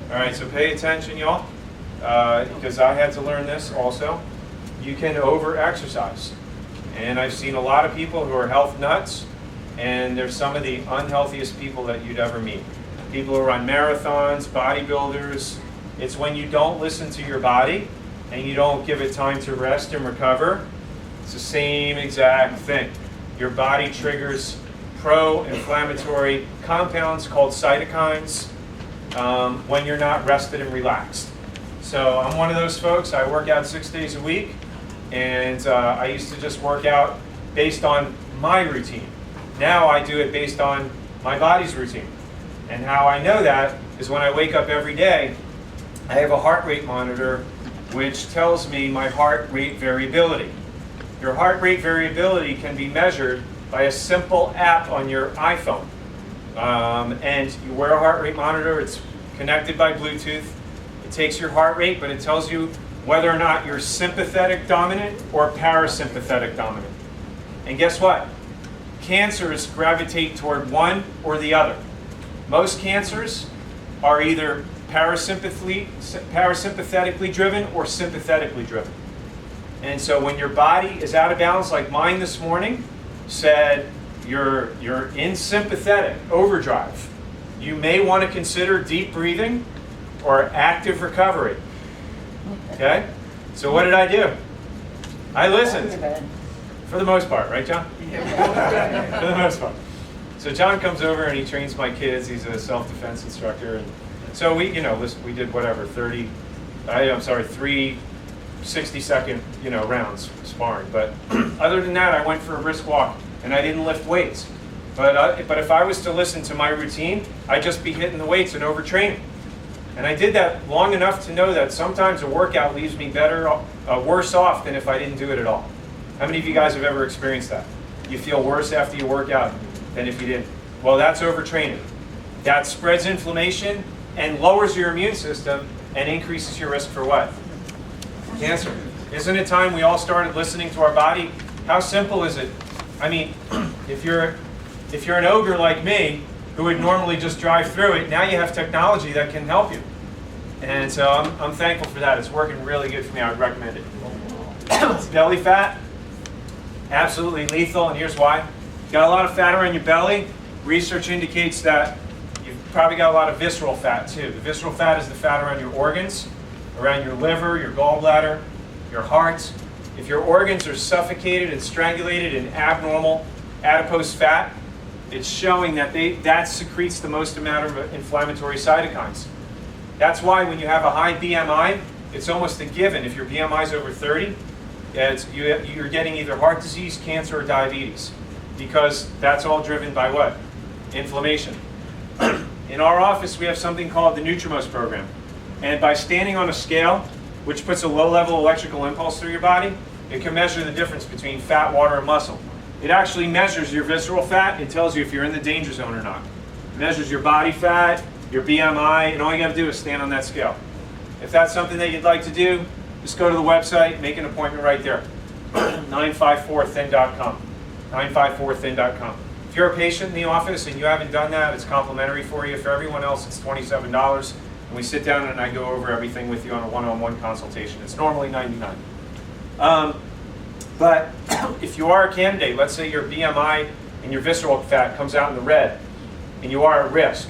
All right, so pay attention, y'all, because I had to learn this also. You can over-exercise. And I've seen a lot of people who are health nuts, and they're some of the unhealthiest people that you'd ever meet. People who run marathons, bodybuilders. It's when you don't listen to your body and you don't give it time to rest and recover. It's the same exact thing. Your body triggers pro-inflammatory compounds called cytokines when you're not rested and relaxed. So I'm one of those folks. I work out 6 days a week, and I used to just work out based on my routine. Now I do it based on my body's routine. And how I know that is when I wake up every day, I have a heart rate monitor which tells me my heart rate variability. Your heart rate variability can be measured by a simple app on your iPhone. And you wear a heart rate monitor, it's connected by Bluetooth. It takes your heart rate, but it tells you whether or not you're sympathetic dominant or parasympathetic dominant. And guess what? Cancers gravitate toward one or the other. Most cancers are either parasympathetically driven or sympathetically driven. And so when your body is out of balance, like mine this morning said, you're in sympathetic overdrive, you may want to consider deep breathing or active recovery. Okay? So what did I do? I listened. For the most part, right, John? For the most part. So John comes over and he trains my kids. He's a self-defense instructor. And so we did whatever, 3 60-second, rounds sparring. But other than that, I went for a brisk walk and I didn't lift weights. But if I was to listen to my routine, I'd just be hitting the weights and overtraining. And I did that long enough to know that sometimes a workout leaves me worse off than if I didn't do it at all. How many of you guys have ever experienced that? You feel worse after you work out than if you didn't. Well, that's overtraining. That spreads inflammation and lowers your immune system and increases your risk for what? Cancer. Isn't it time we all started listening to our body? How simple is it? I mean, if you're an ogre like me, who would normally just drive through it, now you have technology that can help you. And so I'm thankful for that. It's working really good for me. I would recommend it. Belly fat, absolutely lethal, and here's why. You've got a lot of fat around your belly. Research indicates that you've probably got a lot of visceral fat too. The visceral fat is the fat around your organs, around your liver, your gallbladder, your heart. If your organs are suffocated and strangulated in abnormal adipose fat, it's showing that that secretes the most amount of inflammatory cytokines. That's why when you have a high BMI, it's almost a given. If your BMI is over 30, you're getting either heart disease, cancer, or diabetes, because that's all driven by what? Inflammation. In our office, we have something called the Nutrimos program. And by standing on a scale, which puts a low-level electrical impulse through your body, it can measure the difference between fat, water, and muscle. It actually measures your visceral fat. It tells you if you're in the danger zone or not. It measures your body fat, your BMI, and all you got to do is stand on that scale. If that's something that you'd like to do, just go to the website, make an appointment right there. 954thin.com. 954thin.com. If you're a patient in the office and you haven't done that, it's complimentary for you. For everyone else, it's $27. And we sit down and I go over everything with you on a one-on-one consultation. It's normally $99. But if you are a candidate, let's say your BMI and your visceral fat comes out in the red, and you are at risk,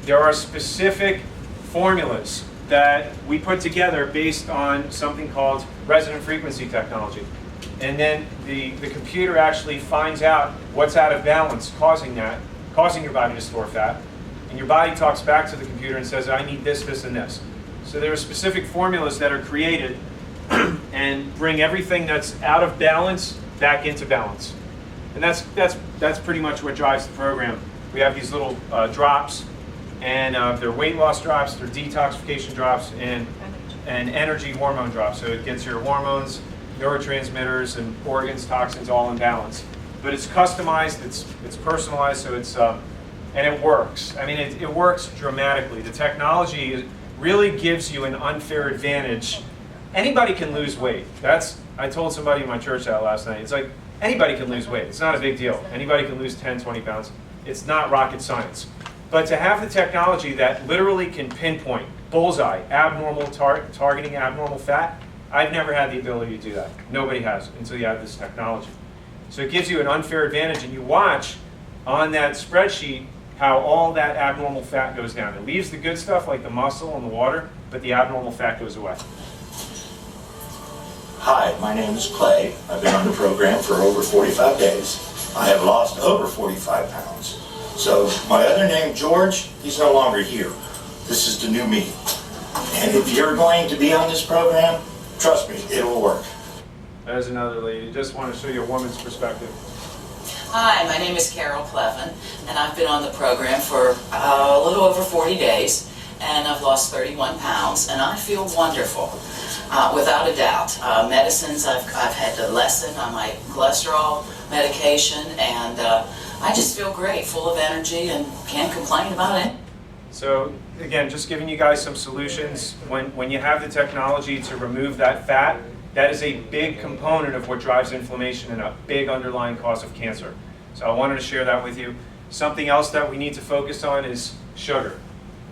there are specific formulas that we put together based on something called resonant frequency technology. And then the computer actually finds out what's out of balance causing your body to store fat. And your body talks back to the computer and says, I need this, this, and this. So there are specific formulas that are created and bring everything that's out of balance back into balance. And that's pretty much what drives the program. we have these little drops, and they're weight loss drops, they're detoxification drops, and energy hormone drops. So it gets your hormones, neurotransmitters, and organs, toxins all in balance. But it's customized, it's personalized, so it's and it works. I mean, it works dramatically. The technology really gives you an unfair advantage. Anybody can lose weight. I told somebody in my church that last night. It's like, anybody can lose weight. It's not a big deal. Anybody can lose 10, 20 pounds. It's not rocket science. But to have the technology that literally can pinpoint, bullseye, targeting abnormal fat, I've never had the ability to do that. Nobody has until you have this technology. So it gives you an unfair advantage, and you watch on that spreadsheet how all that abnormal fat goes down. It leaves the good stuff like the muscle and the water, but the abnormal fat goes away. Hi, my name is Clay. I've been on the program for over 45 days. I have lost over 45 pounds. So my other name, George, he's no longer here. This is the new me. And if you're going to be on this program, trust me, it will work. There's another lady. Just want to show you a woman's perspective. Hi, my name is Carol Clevin, and I've been on the program for a little over 40 days, and I've lost 31 pounds, and I feel wonderful, without a doubt. Medicines I've had to lessen on my cholesterol medication, and I just feel great, full of energy, and can't complain about it. So again, just giving you guys some solutions. When you have the technology to remove that fat, that is a big component of what drives inflammation and a big underlying cause of cancer. So I wanted to share that with you. Something else that we need to focus on is sugar.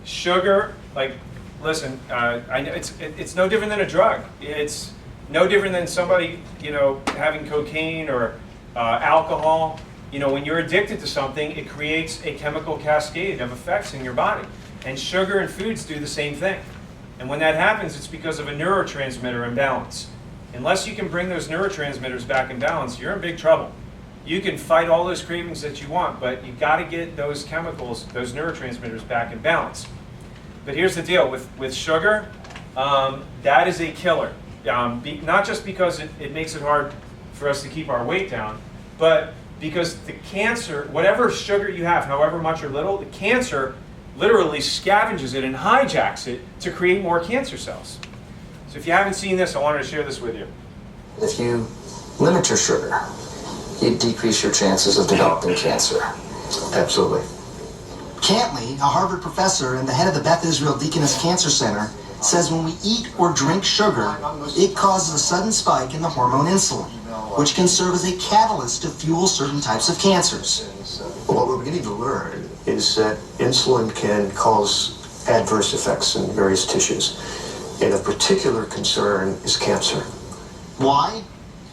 Sugar, like, listen, I know it's no different than a drug. It's no different than somebody, having cocaine or alcohol. When you're addicted to something, it creates a chemical cascade of effects in your body. And sugar and foods do the same thing. And when that happens, it's because of a neurotransmitter imbalance. Unless you can bring those neurotransmitters back in balance, you're in big trouble. You can fight all those cravings that you want, but you got to get those chemicals, those neurotransmitters back in balance. But here's the deal, with sugar, that is a killer. Not just because it makes it hard for us to keep our weight down, but because the cancer, whatever sugar you have, however much or little, the cancer literally scavenges it and hijacks it to create more cancer cells. So if you haven't seen this, I wanted to share this with you. If you limit your sugar, you decrease your chances of developing cancer. Absolutely. Cantley, a Harvard professor and the head of the Beth Israel Deaconess Cancer Center, says when we eat or drink sugar, it causes a sudden spike in the hormone insulin, which can serve as a catalyst to fuel certain types of cancers. What we're beginning to learn is that insulin can cause adverse effects in various tissues. And of particular concern is cancer. Why?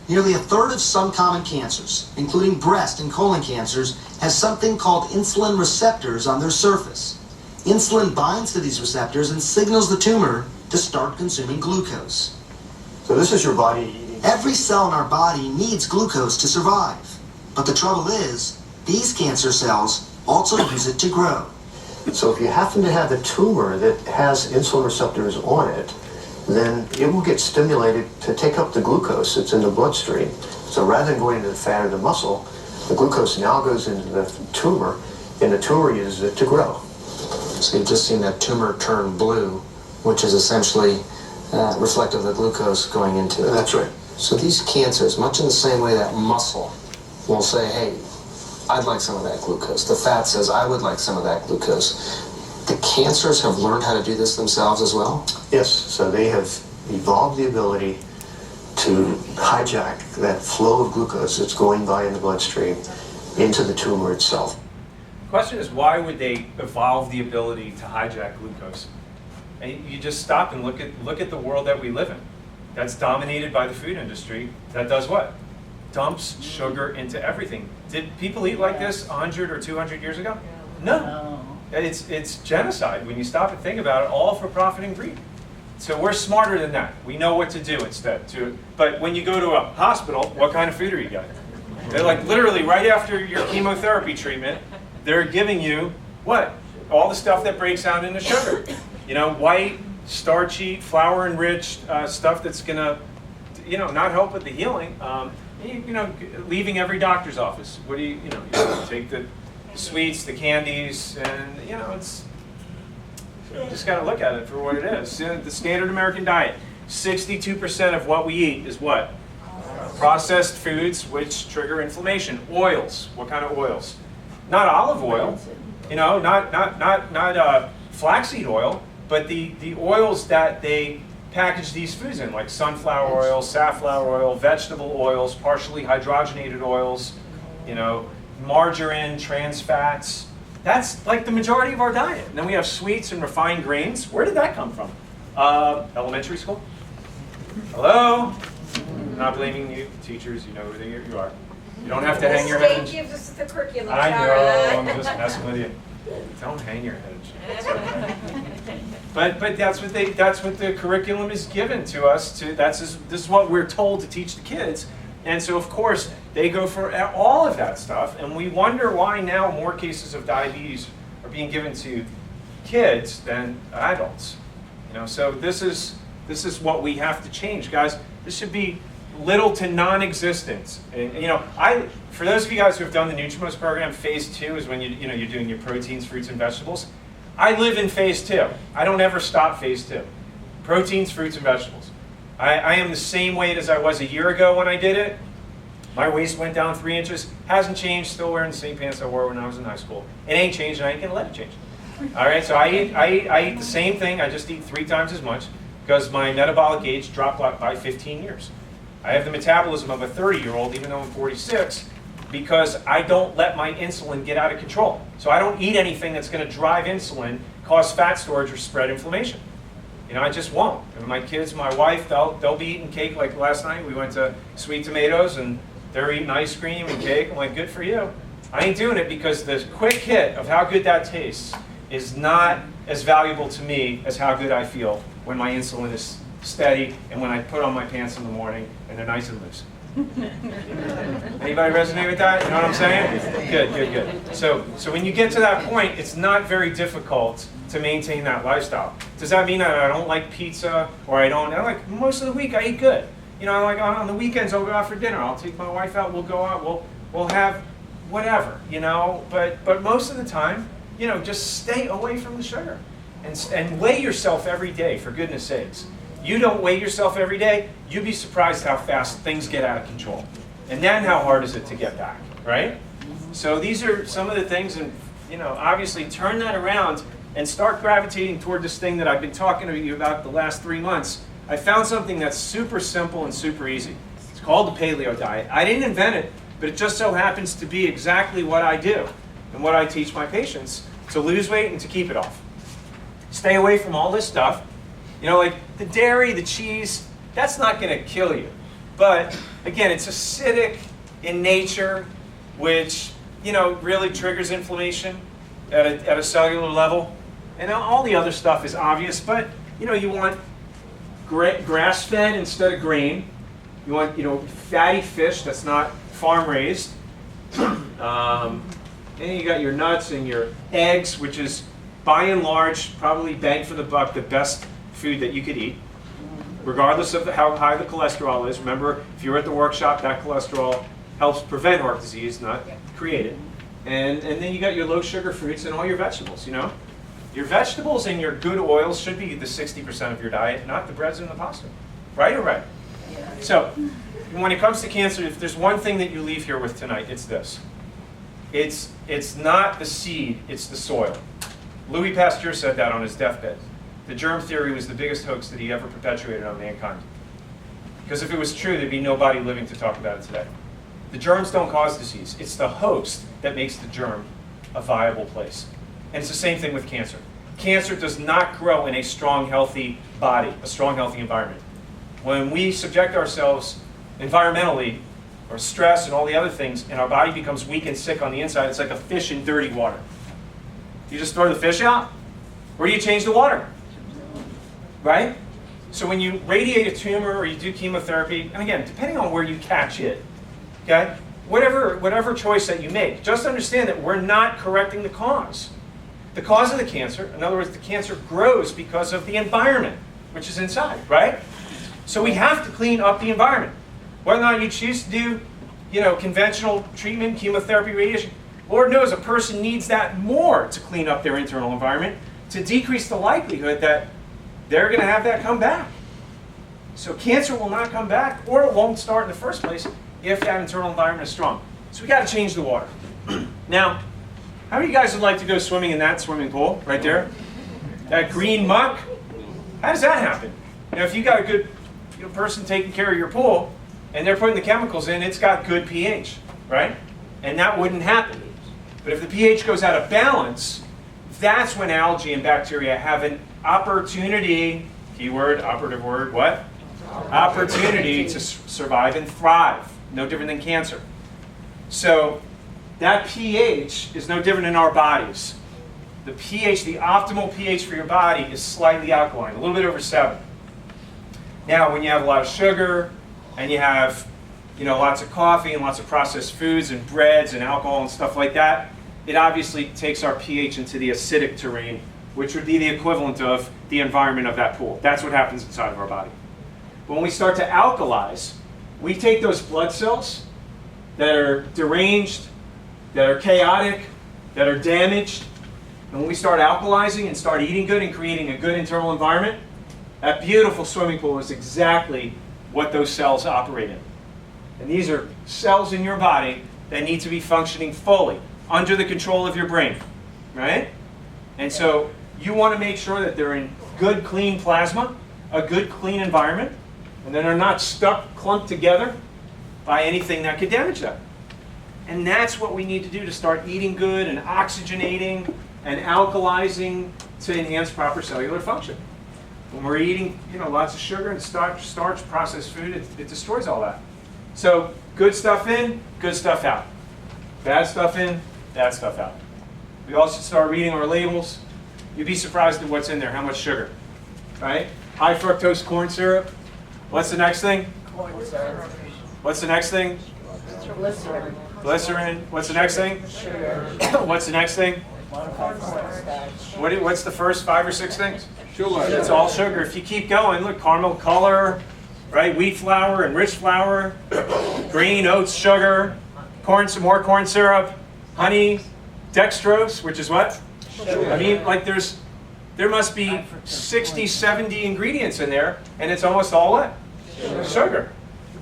Nearly a third of some common cancers, including breast and colon cancers, has something called insulin receptors on their surface. Insulin binds to these receptors and signals the tumor to start consuming glucose. So this is your body eating. Every cell in our body needs glucose to survive. But the trouble is, these cancer cells also use it to grow. So if you happen to have a tumor that has insulin receptors on it, then it will get stimulated to take up the glucose that's in the bloodstream. So rather than going into the fat or the muscle, the glucose now goes into the tumor, and the tumor uses it to grow. So you've just seen that tumor turn blue, which is essentially reflective of the glucose going into it. That's right. So these cancers, much in the same way that muscle will say, hey, I'd like some of that glucose. The fat says, I would like some of that glucose. The cancers have learned how to do this themselves as well? Yes, so they have evolved the ability to hijack that flow of glucose that's going by in the bloodstream into the tumor itself. The question is, why would they evolve the ability to hijack glucose? And you just stop and look at the world that we live in. That's dominated by the food industry. That does what? Dumps sugar into everything. Did people eat like this 100 or 200 years ago? No. It's genocide when you stop and think about it, all for profit and greed. So we're smarter than that. We know what to do instead. But when you go to a hospital, what kind of food are you getting? They're like literally right after your chemotherapy treatment, they're giving you what? All the stuff that breaks down into sugar. White, starchy, flour-enriched stuff that's gonna, not help with the healing. Leaving every doctor's office. What do you take the sweets, the candies, and you know, you just got to look at it for what it is. The standard American diet, 62% of what we eat is what? Processed foods, which trigger inflammation. Oils. What kind of oils? Not olive oil, you know, not flaxseed oil, but the oils that they package these foods in, like sunflower oil, safflower oil, vegetable oils, partially hydrogenated oils, you know, margarine, trans fats. That's like the majority of our diet. And then we have sweets and refined grains. Where did that come from? Elementary school? Hello? I'm not blaming you, teachers. You know who you are. You don't have to hang your head. The state gives us the curriculum. I know. I'm just messing with you. Don't hang your head. It's okay. But that's what the curriculum is given to us. This is what we're told to teach the kids. And so, of course, they go for all of that stuff, and we wonder why now more cases of diabetes are being given to kids than adults. You know, so this is what we have to change, guys. This should be little to non-existent. And you know, for those of you guys who have done the Nutrimos program, phase 2 is when you're doing your proteins, fruits, and vegetables. I live in phase 2. I don't ever stop phase 2. Proteins, fruits, and vegetables. I am the same weight as I was a year ago when I did it. My waist went down 3 inches. Hasn't changed. Still wearing the same pants I wore when I was in high school. It ain't changed, and I ain't gonna let it change. All right. So I eat the same thing. I just eat 3 times as much because my metabolic age dropped by 15 years. I have the metabolism of a 30-year-old, even though I'm 46, because I don't let my insulin get out of control. So I don't eat anything that's going to drive insulin, cause fat storage, or spread inflammation. You know, I just won't. And my kids, my wife, they'll be eating cake. Like last night, we went to Sweet Tomatoes, and they're eating ice cream and cake. I'm like, good for you. I ain't doing it because the quick hit of how good that tastes is not as valuable to me as how good I feel when my insulin is steady and when I put on my pants in the morning and they're nice and loose. Anybody resonate with that? You know what I'm saying? Good. So when you get to that point, it's not very difficult to maintain that lifestyle. Does that mean that I don't like pizza or I like most of the week I eat good? You know, like on the weekends I'll go out for dinner. I'll take my wife out. We'll go out. We'll have whatever. You know, but most of the time, you know, just stay away from the sugar and weigh yourself every day. For goodness sakes. You don't weigh yourself every day, you'd be surprised how fast things get out of control. And then how hard is it to get back, right? So these are some of the things, and you know, obviously turn that around and start gravitating toward this thing that I've been talking to you about the last 3 months. I found something that's super simple and super easy. It's called the paleo diet. I didn't invent it, but it just so happens to be exactly what I do and what I teach my patients to lose weight and to keep it off. Stay away from all this stuff. You know, like the dairy, the cheese, that's not going to kill you. But again, it's acidic in nature, which, you know, really triggers inflammation at a cellular level. And all the other stuff is obvious, but, you know, you want grass-fed instead of grain. You want, you know, fatty fish that's not farm-raised. And you got your nuts and your eggs, which is, by and large, probably bang for the buck, the best food that you could eat, regardless of how high the cholesterol is. Remember, if you're at the workshop, that cholesterol helps prevent heart disease, not create it. And then you got your low sugar fruits and all your vegetables, you know. Your vegetables and your good oils should be the 60% of your diet, not the breads and the pasta. Right or right? So, when it comes to cancer, if there's one thing that you leave here with tonight, it's this. It's not the seed, it's the soil. Louis Pasteur said that on his deathbed. The germ theory was the biggest hoax that he ever perpetuated on mankind. Because if it was true, there'd be nobody living to talk about it today. The germs don't cause disease. It's the host that makes the germ a viable place. And it's the same thing with cancer. Cancer does not grow in a strong, healthy body, a strong, healthy environment. When we subject ourselves environmentally, or stress and all the other things, and our body becomes weak and sick on the inside, it's like a fish in dirty water. You just throw the fish out, or do you change the water? Right? So when you radiate a tumor or you do chemotherapy, and again, depending on where you catch it, okay, whatever choice that you make, just understand that we're not correcting the cause. The cause of the cancer, in other words, the cancer grows because of the environment, which is inside, right? So we have to clean up the environment. Whether or not you choose to do, you know, conventional treatment, chemotherapy, radiation, Lord knows a person needs that more to clean up their internal environment, to decrease the likelihood that they're going to have that come back. So cancer will not come back, or it won't start in the first place if that internal environment is strong. So we got to change the water. Now, how many of you guys would like to go swimming in that swimming pool right there? That green muck? How does that happen? Now, if you got a good person taking care of your pool, and they're putting the chemicals in, it's got good pH, right? And that wouldn't happen. But if the pH goes out of balance, that's when algae and bacteria have an opportunity, keyword, operative word, what? Opportunity to survive and thrive. No different than cancer. So that pH is no different in our bodies. The pH, the optimal pH for your body is slightly alkaline, a little bit over 7. Now, when you have a lot of sugar, and you have lots of coffee and lots of processed foods and breads and alcohol and stuff like that, it obviously takes our pH into the acidic terrain, which would be the equivalent of the environment of that pool. That's what happens inside of our body. When we start to alkalize, we take those blood cells that are deranged, that are chaotic, that are damaged, and when we start alkalizing and start eating good and creating a good internal environment, that beautiful swimming pool is exactly what those cells operate in. And these are cells in your body that need to be functioning fully under the control of your brain, right? And so you want to make sure that they're in good, clean plasma, a good, clean environment, and then they're not stuck, clumped together by anything that could damage them. And that's what we need to do to start eating good and oxygenating and alkalizing to enhance proper cellular function. When we're eating, lots of sugar and starch, processed food, it destroys all that. So good stuff in, good stuff out. Bad stuff in, bad stuff out. We also start reading our labels. You'd be surprised at what's in there, how much sugar, right? High fructose corn syrup. What's the next thing? Corn syrup. What's the next thing? Glycerin. Glycerin. What's the next thing? Sugar. What's the next thing? Cornstarch. What's the first 5 or 6 things? Sugar. It's all sugar. If you keep going, look, caramel color, right? Wheat flour, enriched flour, grain, oats, sugar, some more corn syrup, honey, dextrose, which is what? Sugar. I mean, like there must be 60, 70 ingredients in there, and it's almost all what? Sugar.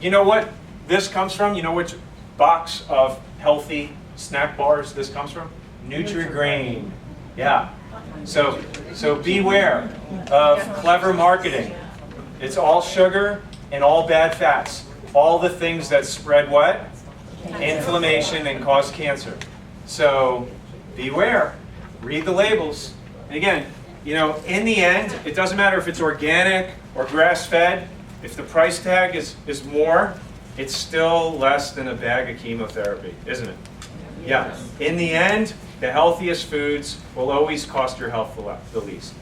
You know what this comes from? You know which box of healthy snack bars this comes from? Nutri-Grain. Yeah. So beware of clever marketing. It's all sugar and all bad fats. All the things that spread what? Inflammation and cause cancer. So beware. Read the labels. And again, in the end, it doesn't matter if it's organic or grass-fed. If the price tag is more, it's still less than a bag of chemotherapy, isn't it? Yeah. In the end, the healthiest foods will always cost your health the least.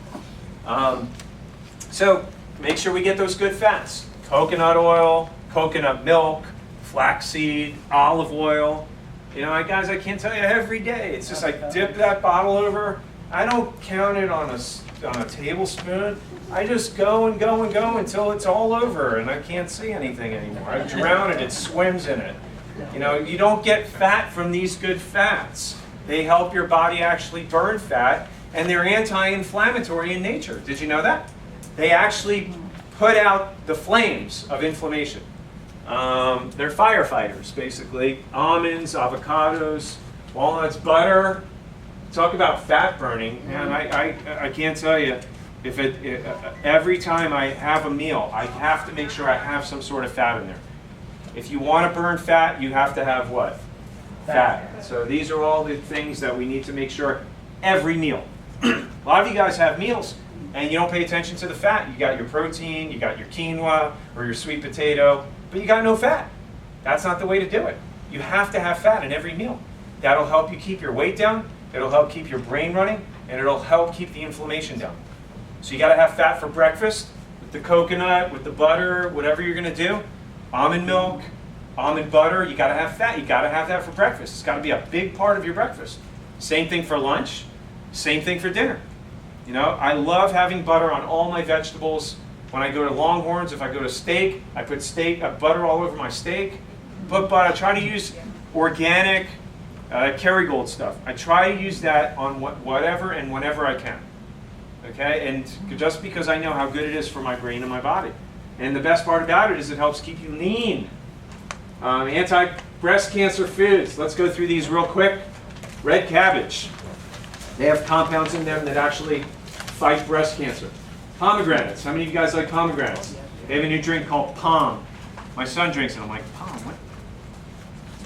So make sure we get those good fats. Coconut oil, coconut milk, flaxseed, olive oil. Guys, I can't tell you every day. It's just like dip that bottle over. I don't count it on a tablespoon. I just go and go and go until it's all over and I can't see anything anymore. I drown it, it swims in it. You don't get fat from these good fats. They help your body actually burn fat, and they're anti-inflammatory in nature. Did you know that? They actually put out the flames of inflammation. They're firefighters, basically. Almonds, avocados, walnuts, butter. Talk about fat burning. Man, I can't tell you. Every time I have a meal, I have to make sure I have some sort of fat in there. If you want to burn fat, you have to have what? Fat. So these are all the things that we need to make sure every meal. A lot of you guys have meals and you don't pay attention to the fat. You got your protein, you got your quinoa or your sweet potato, but you got no fat. That's not the way to do it. You have to have fat in every meal. That'll help you keep your weight down, it'll help keep your brain running, and it'll help keep the inflammation down. So you got to have fat for breakfast, with the coconut, with the butter, whatever you're going to do. Almond milk, almond butter, you got to have fat. You got to have that for breakfast. It's got to be a big part of your breakfast. Same thing for lunch, same thing for dinner. I love having butter on all my vegetables. When I go to Longhorns, if I go to steak, I put butter all over my steak. But I try to use organic, Kerrygold stuff. I try to use that on whatever and whenever I can. Okay, and just because I know how good it is for my brain and my body. And the best part about it is it helps keep you lean. Anti-breast cancer foods. Let's go through these real quick. Red cabbage. They have compounds in them that actually fight breast cancer. Pomegranates. How many of you guys like pomegranates? They have a new drink called Palm. My son drinks it. I'm like, Palm? What?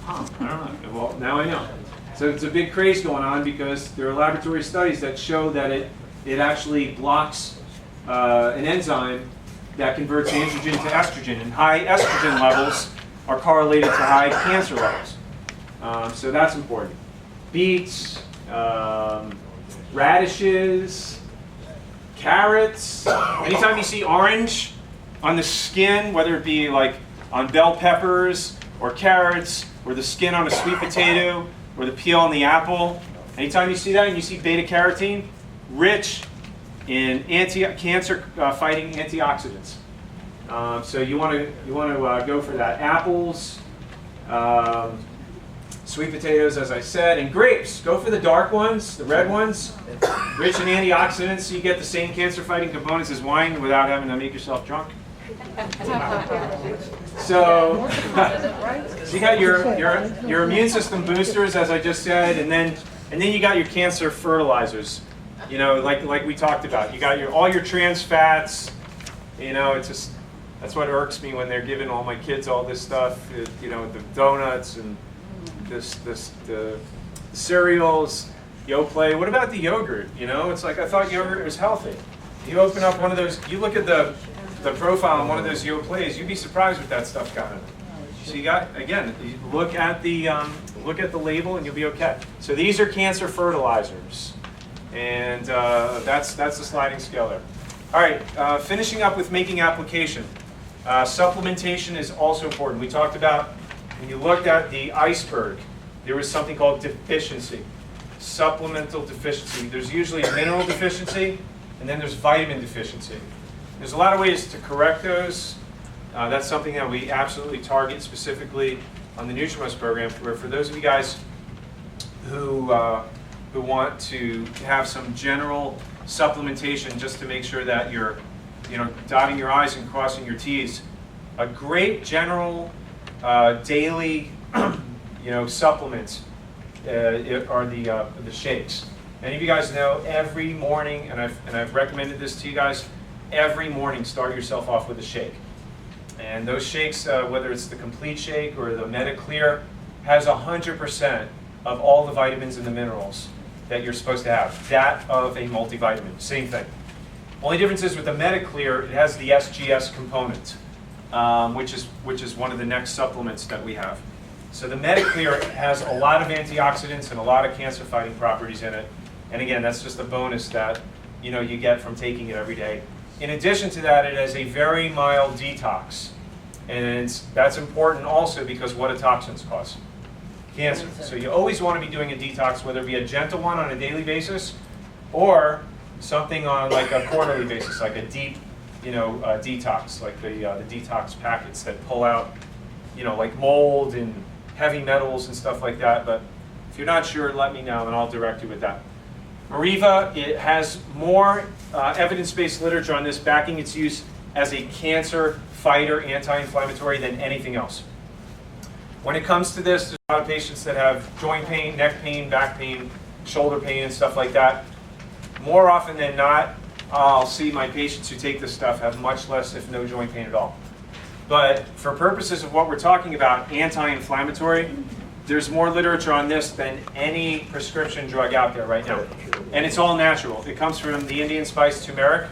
Palm? I don't know. Well, now I know. So it's a big craze going on because there are laboratory studies that show that it actually blocks an enzyme that converts androgen to estrogen. And high estrogen levels are correlated to high cancer levels. So that's important. Beets, radishes, carrots. Anytime you see orange on the skin, whether it be like on bell peppers or carrots, or the skin on a sweet potato, or the peel on the apple, anytime you see that and you see beta carotene, rich in cancer fighting antioxidants. So you want to go for that. Apples, sweet potatoes, as I said, and grapes. Go for the dark ones, the red ones, rich in antioxidants, so you get the same cancer-fighting components as wine without having to make yourself drunk. So you got your immune system boosters, as I just said, and then you got your cancer fertilizers. You know, like we talked about. You got all your trans fats. You know, it's just that's what irks me when they're giving all my kids all this stuff. You know, the donuts and the cereals, Yoplait. What about the yogurt? You know, it's like I thought yogurt was healthy. You open up one of those. You look at the profile on one of those Yoplaits, you'd be surprised what that stuff got in it. So you got, again, you look at the label and you'll be okay. So these are cancer fertilizers, and that's the sliding scale there. All right, finishing up with making application. Supplementation is also important. We talked about when you looked at the iceberg, there was something called deficiency, supplemental deficiency. There's usually a mineral deficiency, and then there's vitamin deficiency. There's a lot of ways to correct those. That's something that we absolutely target specifically on the NutriMust program. For those of you guys who want to have some general supplementation, just to make sure that you're, dotting your I's and crossing your T's, a great general daily, supplements are the shakes. Many of you guys know every morning, and I've recommended this to you guys. Every morning, start yourself off with a shake. And those shakes, whether it's the complete shake or the MetaClear, has 100% of all the vitamins and the minerals that you're supposed to have. That of a multivitamin, same thing. Only difference is with the MetaClear, it has the SGS component, which is one of the next supplements that we have. So the MetaClear has a lot of antioxidants and a lot of cancer-fighting properties in it. And again, that's just a bonus that you get from taking it every day. In addition to that, it has a very mild detox. And that's important also because what do toxins cause? Cancer. So you always want to be doing a detox, whether it be a gentle one on a daily basis or something on like a quarterly basis, like a deep, detox, like the detox packets that pull out, like mold and heavy metals and stuff like that. But if you're not sure, let me know and I'll direct you with that. Mariva, it has more evidence-based literature on this backing its use as a cancer fighter, anti-inflammatory than anything else. When it comes to this, there's a lot of patients that have joint pain, neck pain, back pain, shoulder pain, and stuff like that. More often than not, I'll see my patients who take this stuff have much less, if no joint pain at all. But for purposes of what we're talking about, anti-inflammatory, there's more literature on this than any prescription drug out there right now. And it's all natural. It comes from the Indian spice turmeric.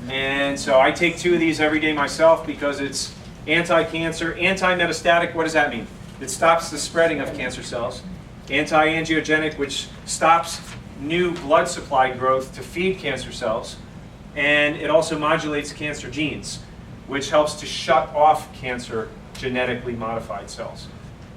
And so I take 2 of these every day myself because it's anti-cancer, anti-metastatic. What does that mean? It stops the spreading of cancer cells. Anti-angiogenic, which stops new blood supply growth to feed cancer cells. And it also modulates cancer genes, which helps to shut off cancer genetically modified cells.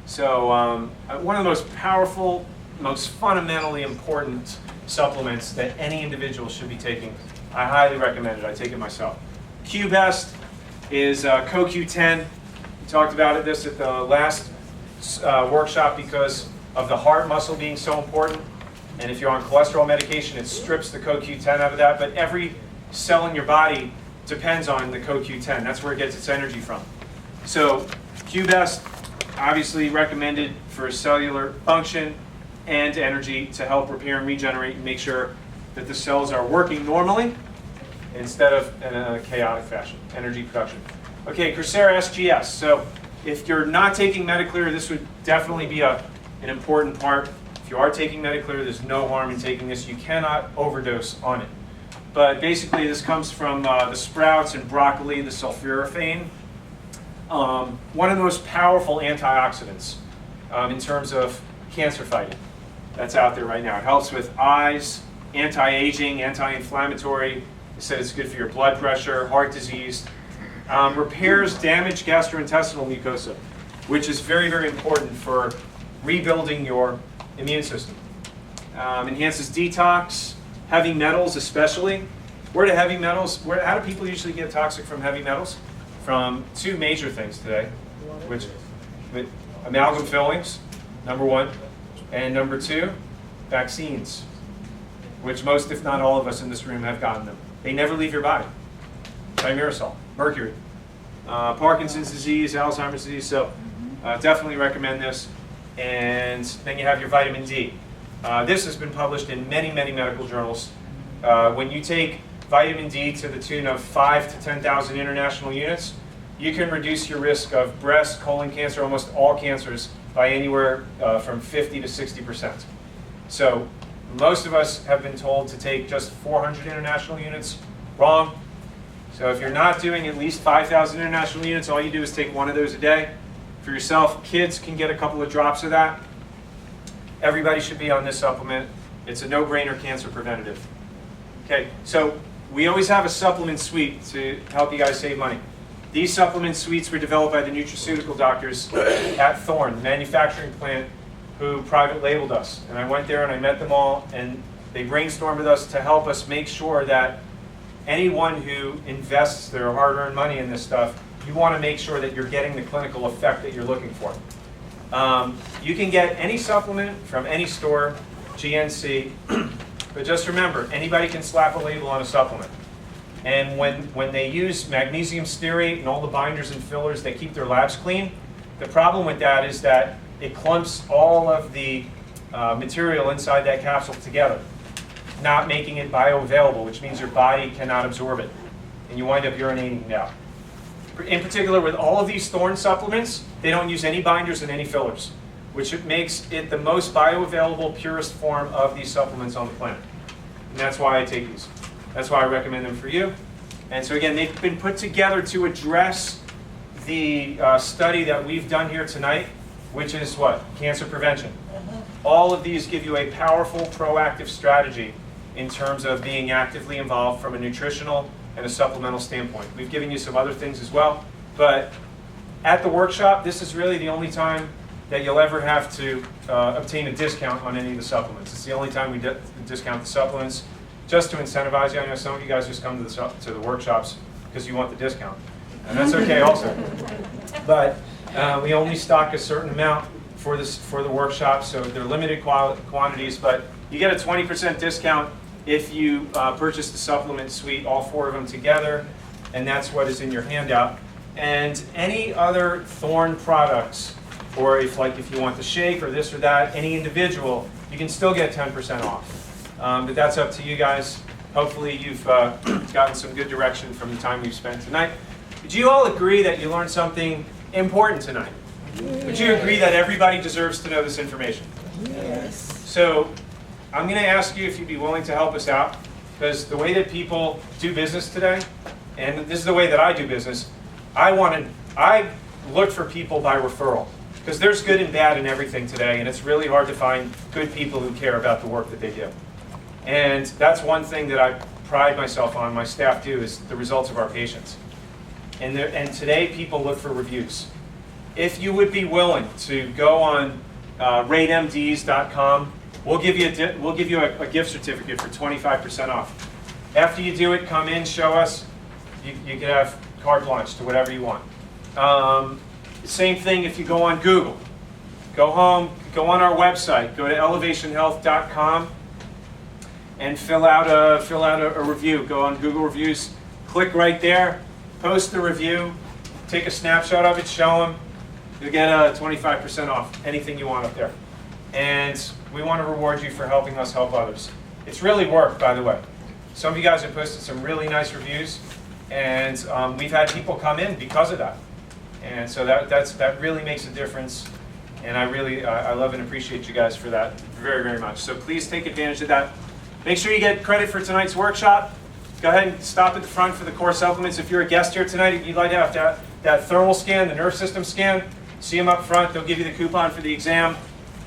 So one of the most powerful, most fundamentally important supplements that any individual should be taking. I highly recommend it. I take it myself. Q-Best is CoQ10. We talked about this at the last workshop because of the heart muscle being so important. And if you're on cholesterol medication, it strips the CoQ10 out of that. But every cell in your body depends on the CoQ10. That's where it gets its energy from. So Q-Best, obviously recommended for cellular function and energy to help repair and regenerate and make sure that the cells are working normally instead of in a chaotic fashion, energy production. Okay, Coursera SGS. So if you're not taking Mediclear, this would definitely be an important part. If you are taking Mediclear, there's no harm in taking this. You cannot overdose on it. But basically, this comes from the sprouts and broccoli, the sulforaphane. One of the most powerful antioxidants in terms of cancer fighting that's out there right now. It helps with eyes, anti-aging, anti-inflammatory. They said it's good for your blood pressure, heart disease. Repairs damaged gastrointestinal mucosa, which is very, very important for rebuilding your immune system. Enhances detox, heavy metals especially. Where do heavy metals, how do people usually get toxic from heavy metals? From two major things today, which amalgam fillings, number one, and number two, vaccines, which most, if not all of us in this room have gotten them. They never leave your body. Thimerosal, mercury, Parkinson's disease, Alzheimer's disease, so definitely recommend this. And then you have your vitamin D. This has been published in many, many medical journals. When you take vitamin D to the tune of 5,000 to 10,000 international units, you can reduce your risk of breast, colon cancer, almost all cancers, by anywhere from 50 to 60%. So most of us have been told to take just 400 international units. Wrong. So if you're not doing at least 5,000 international units, all you do is take one of those a day. For yourself, kids can get a couple of drops of that. Everybody should be on this supplement. It's a no-brainer cancer preventative. Okay, so we always have a supplement suite to help you guys save money. These supplement suites were developed by the nutraceutical doctors at Thorne, the manufacturing plant, who private labeled us. And I went there and I met them all, and they brainstormed with us to help us make sure that anyone who invests their hard-earned money in this stuff, you want to make sure that you're getting the clinical effect that you're looking for. You can get any supplement from any store, GNC, but just remember, anybody can slap a label on a supplement. And when they use magnesium stearate and all the binders and fillers, they keep their labs clean. The problem with that is that it clumps all of the material inside that capsule together, not making it bioavailable, which means your body cannot absorb it, and you wind up urinating it out. In particular, with all of these Thorne supplements, they don't use any binders and any fillers, which makes it the most bioavailable, purest form of these supplements on the planet. And that's why I take these. That's why I recommend them for you. And so again, they've been put together to address the study that we've done here tonight, which is what? Cancer prevention. All of these give you a powerful, proactive strategy in terms of being actively involved from a nutritional and a supplemental standpoint. We've given you some other things as well, but at the workshop, this is really the only time that you'll ever have to obtain a discount on any of the supplements. It's the only time we discount the supplements, just to incentivize you. I know some of you guys just come to the workshops because you want the discount, and that's okay also. But we only stock a certain amount for the workshop, so they're limited quantities, but you get a 20% discount if you purchase the supplement suite, all four of them together, and that's what is in your handout. And any other Thorne products, or if you want the shake or this or that, any individual, you can still get 10% off. But that's up to you guys. Hopefully you've gotten some good direction from the time we've spent tonight. Would you all agree that you learned something important tonight? Would you agree that everybody deserves to know this information? Yes. So I'm going to ask you if you'd be willing to help us out, because the way that people do business today, and this is the way that I do business, I look for people by referral, because there's good and bad in everything today, and it's really hard to find good people who care about the work that they do. And that's one thing that I pride myself on, my staff do, is the results of our patients. And today people look for reviews. If you would be willing to go on ratemds.com, we'll give you a gift certificate for 25% off. After you do it, come in, show us. You can have carte blanche to whatever you want. Same thing if you go on Google. go home, go on our website, go to elevationhealth.com and fill out a review. Go on Google Reviews, click right there, post the review, take a snapshot of it, show them. You'll get 25% off anything you want up there. And we want to reward you for helping us help others. It's really worked, by the way. Some of you guys have posted some really nice reviews, and we've had people come in because of that. And so that really makes a difference. And I love and appreciate you guys for that very, very much. So please take advantage of that. Make sure you get credit for tonight's workshop. Go ahead and stop at the front for the core supplements. If you're a guest here tonight, if you'd like to have that thermal scan, the nerve system scan, see them up front. They'll give you the coupon for the exam.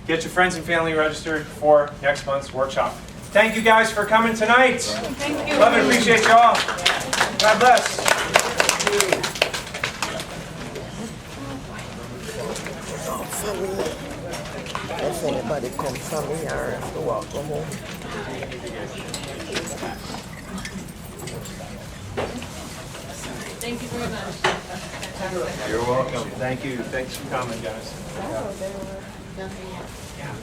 Get your friends and family registered for next month's workshop. Thank you guys for coming tonight. Thank you. Love and appreciate you all. God bless. If anybody come from here, have to walk home. Thank you very much. You're welcome. Thank you. Thanks for coming, guys. Yeah.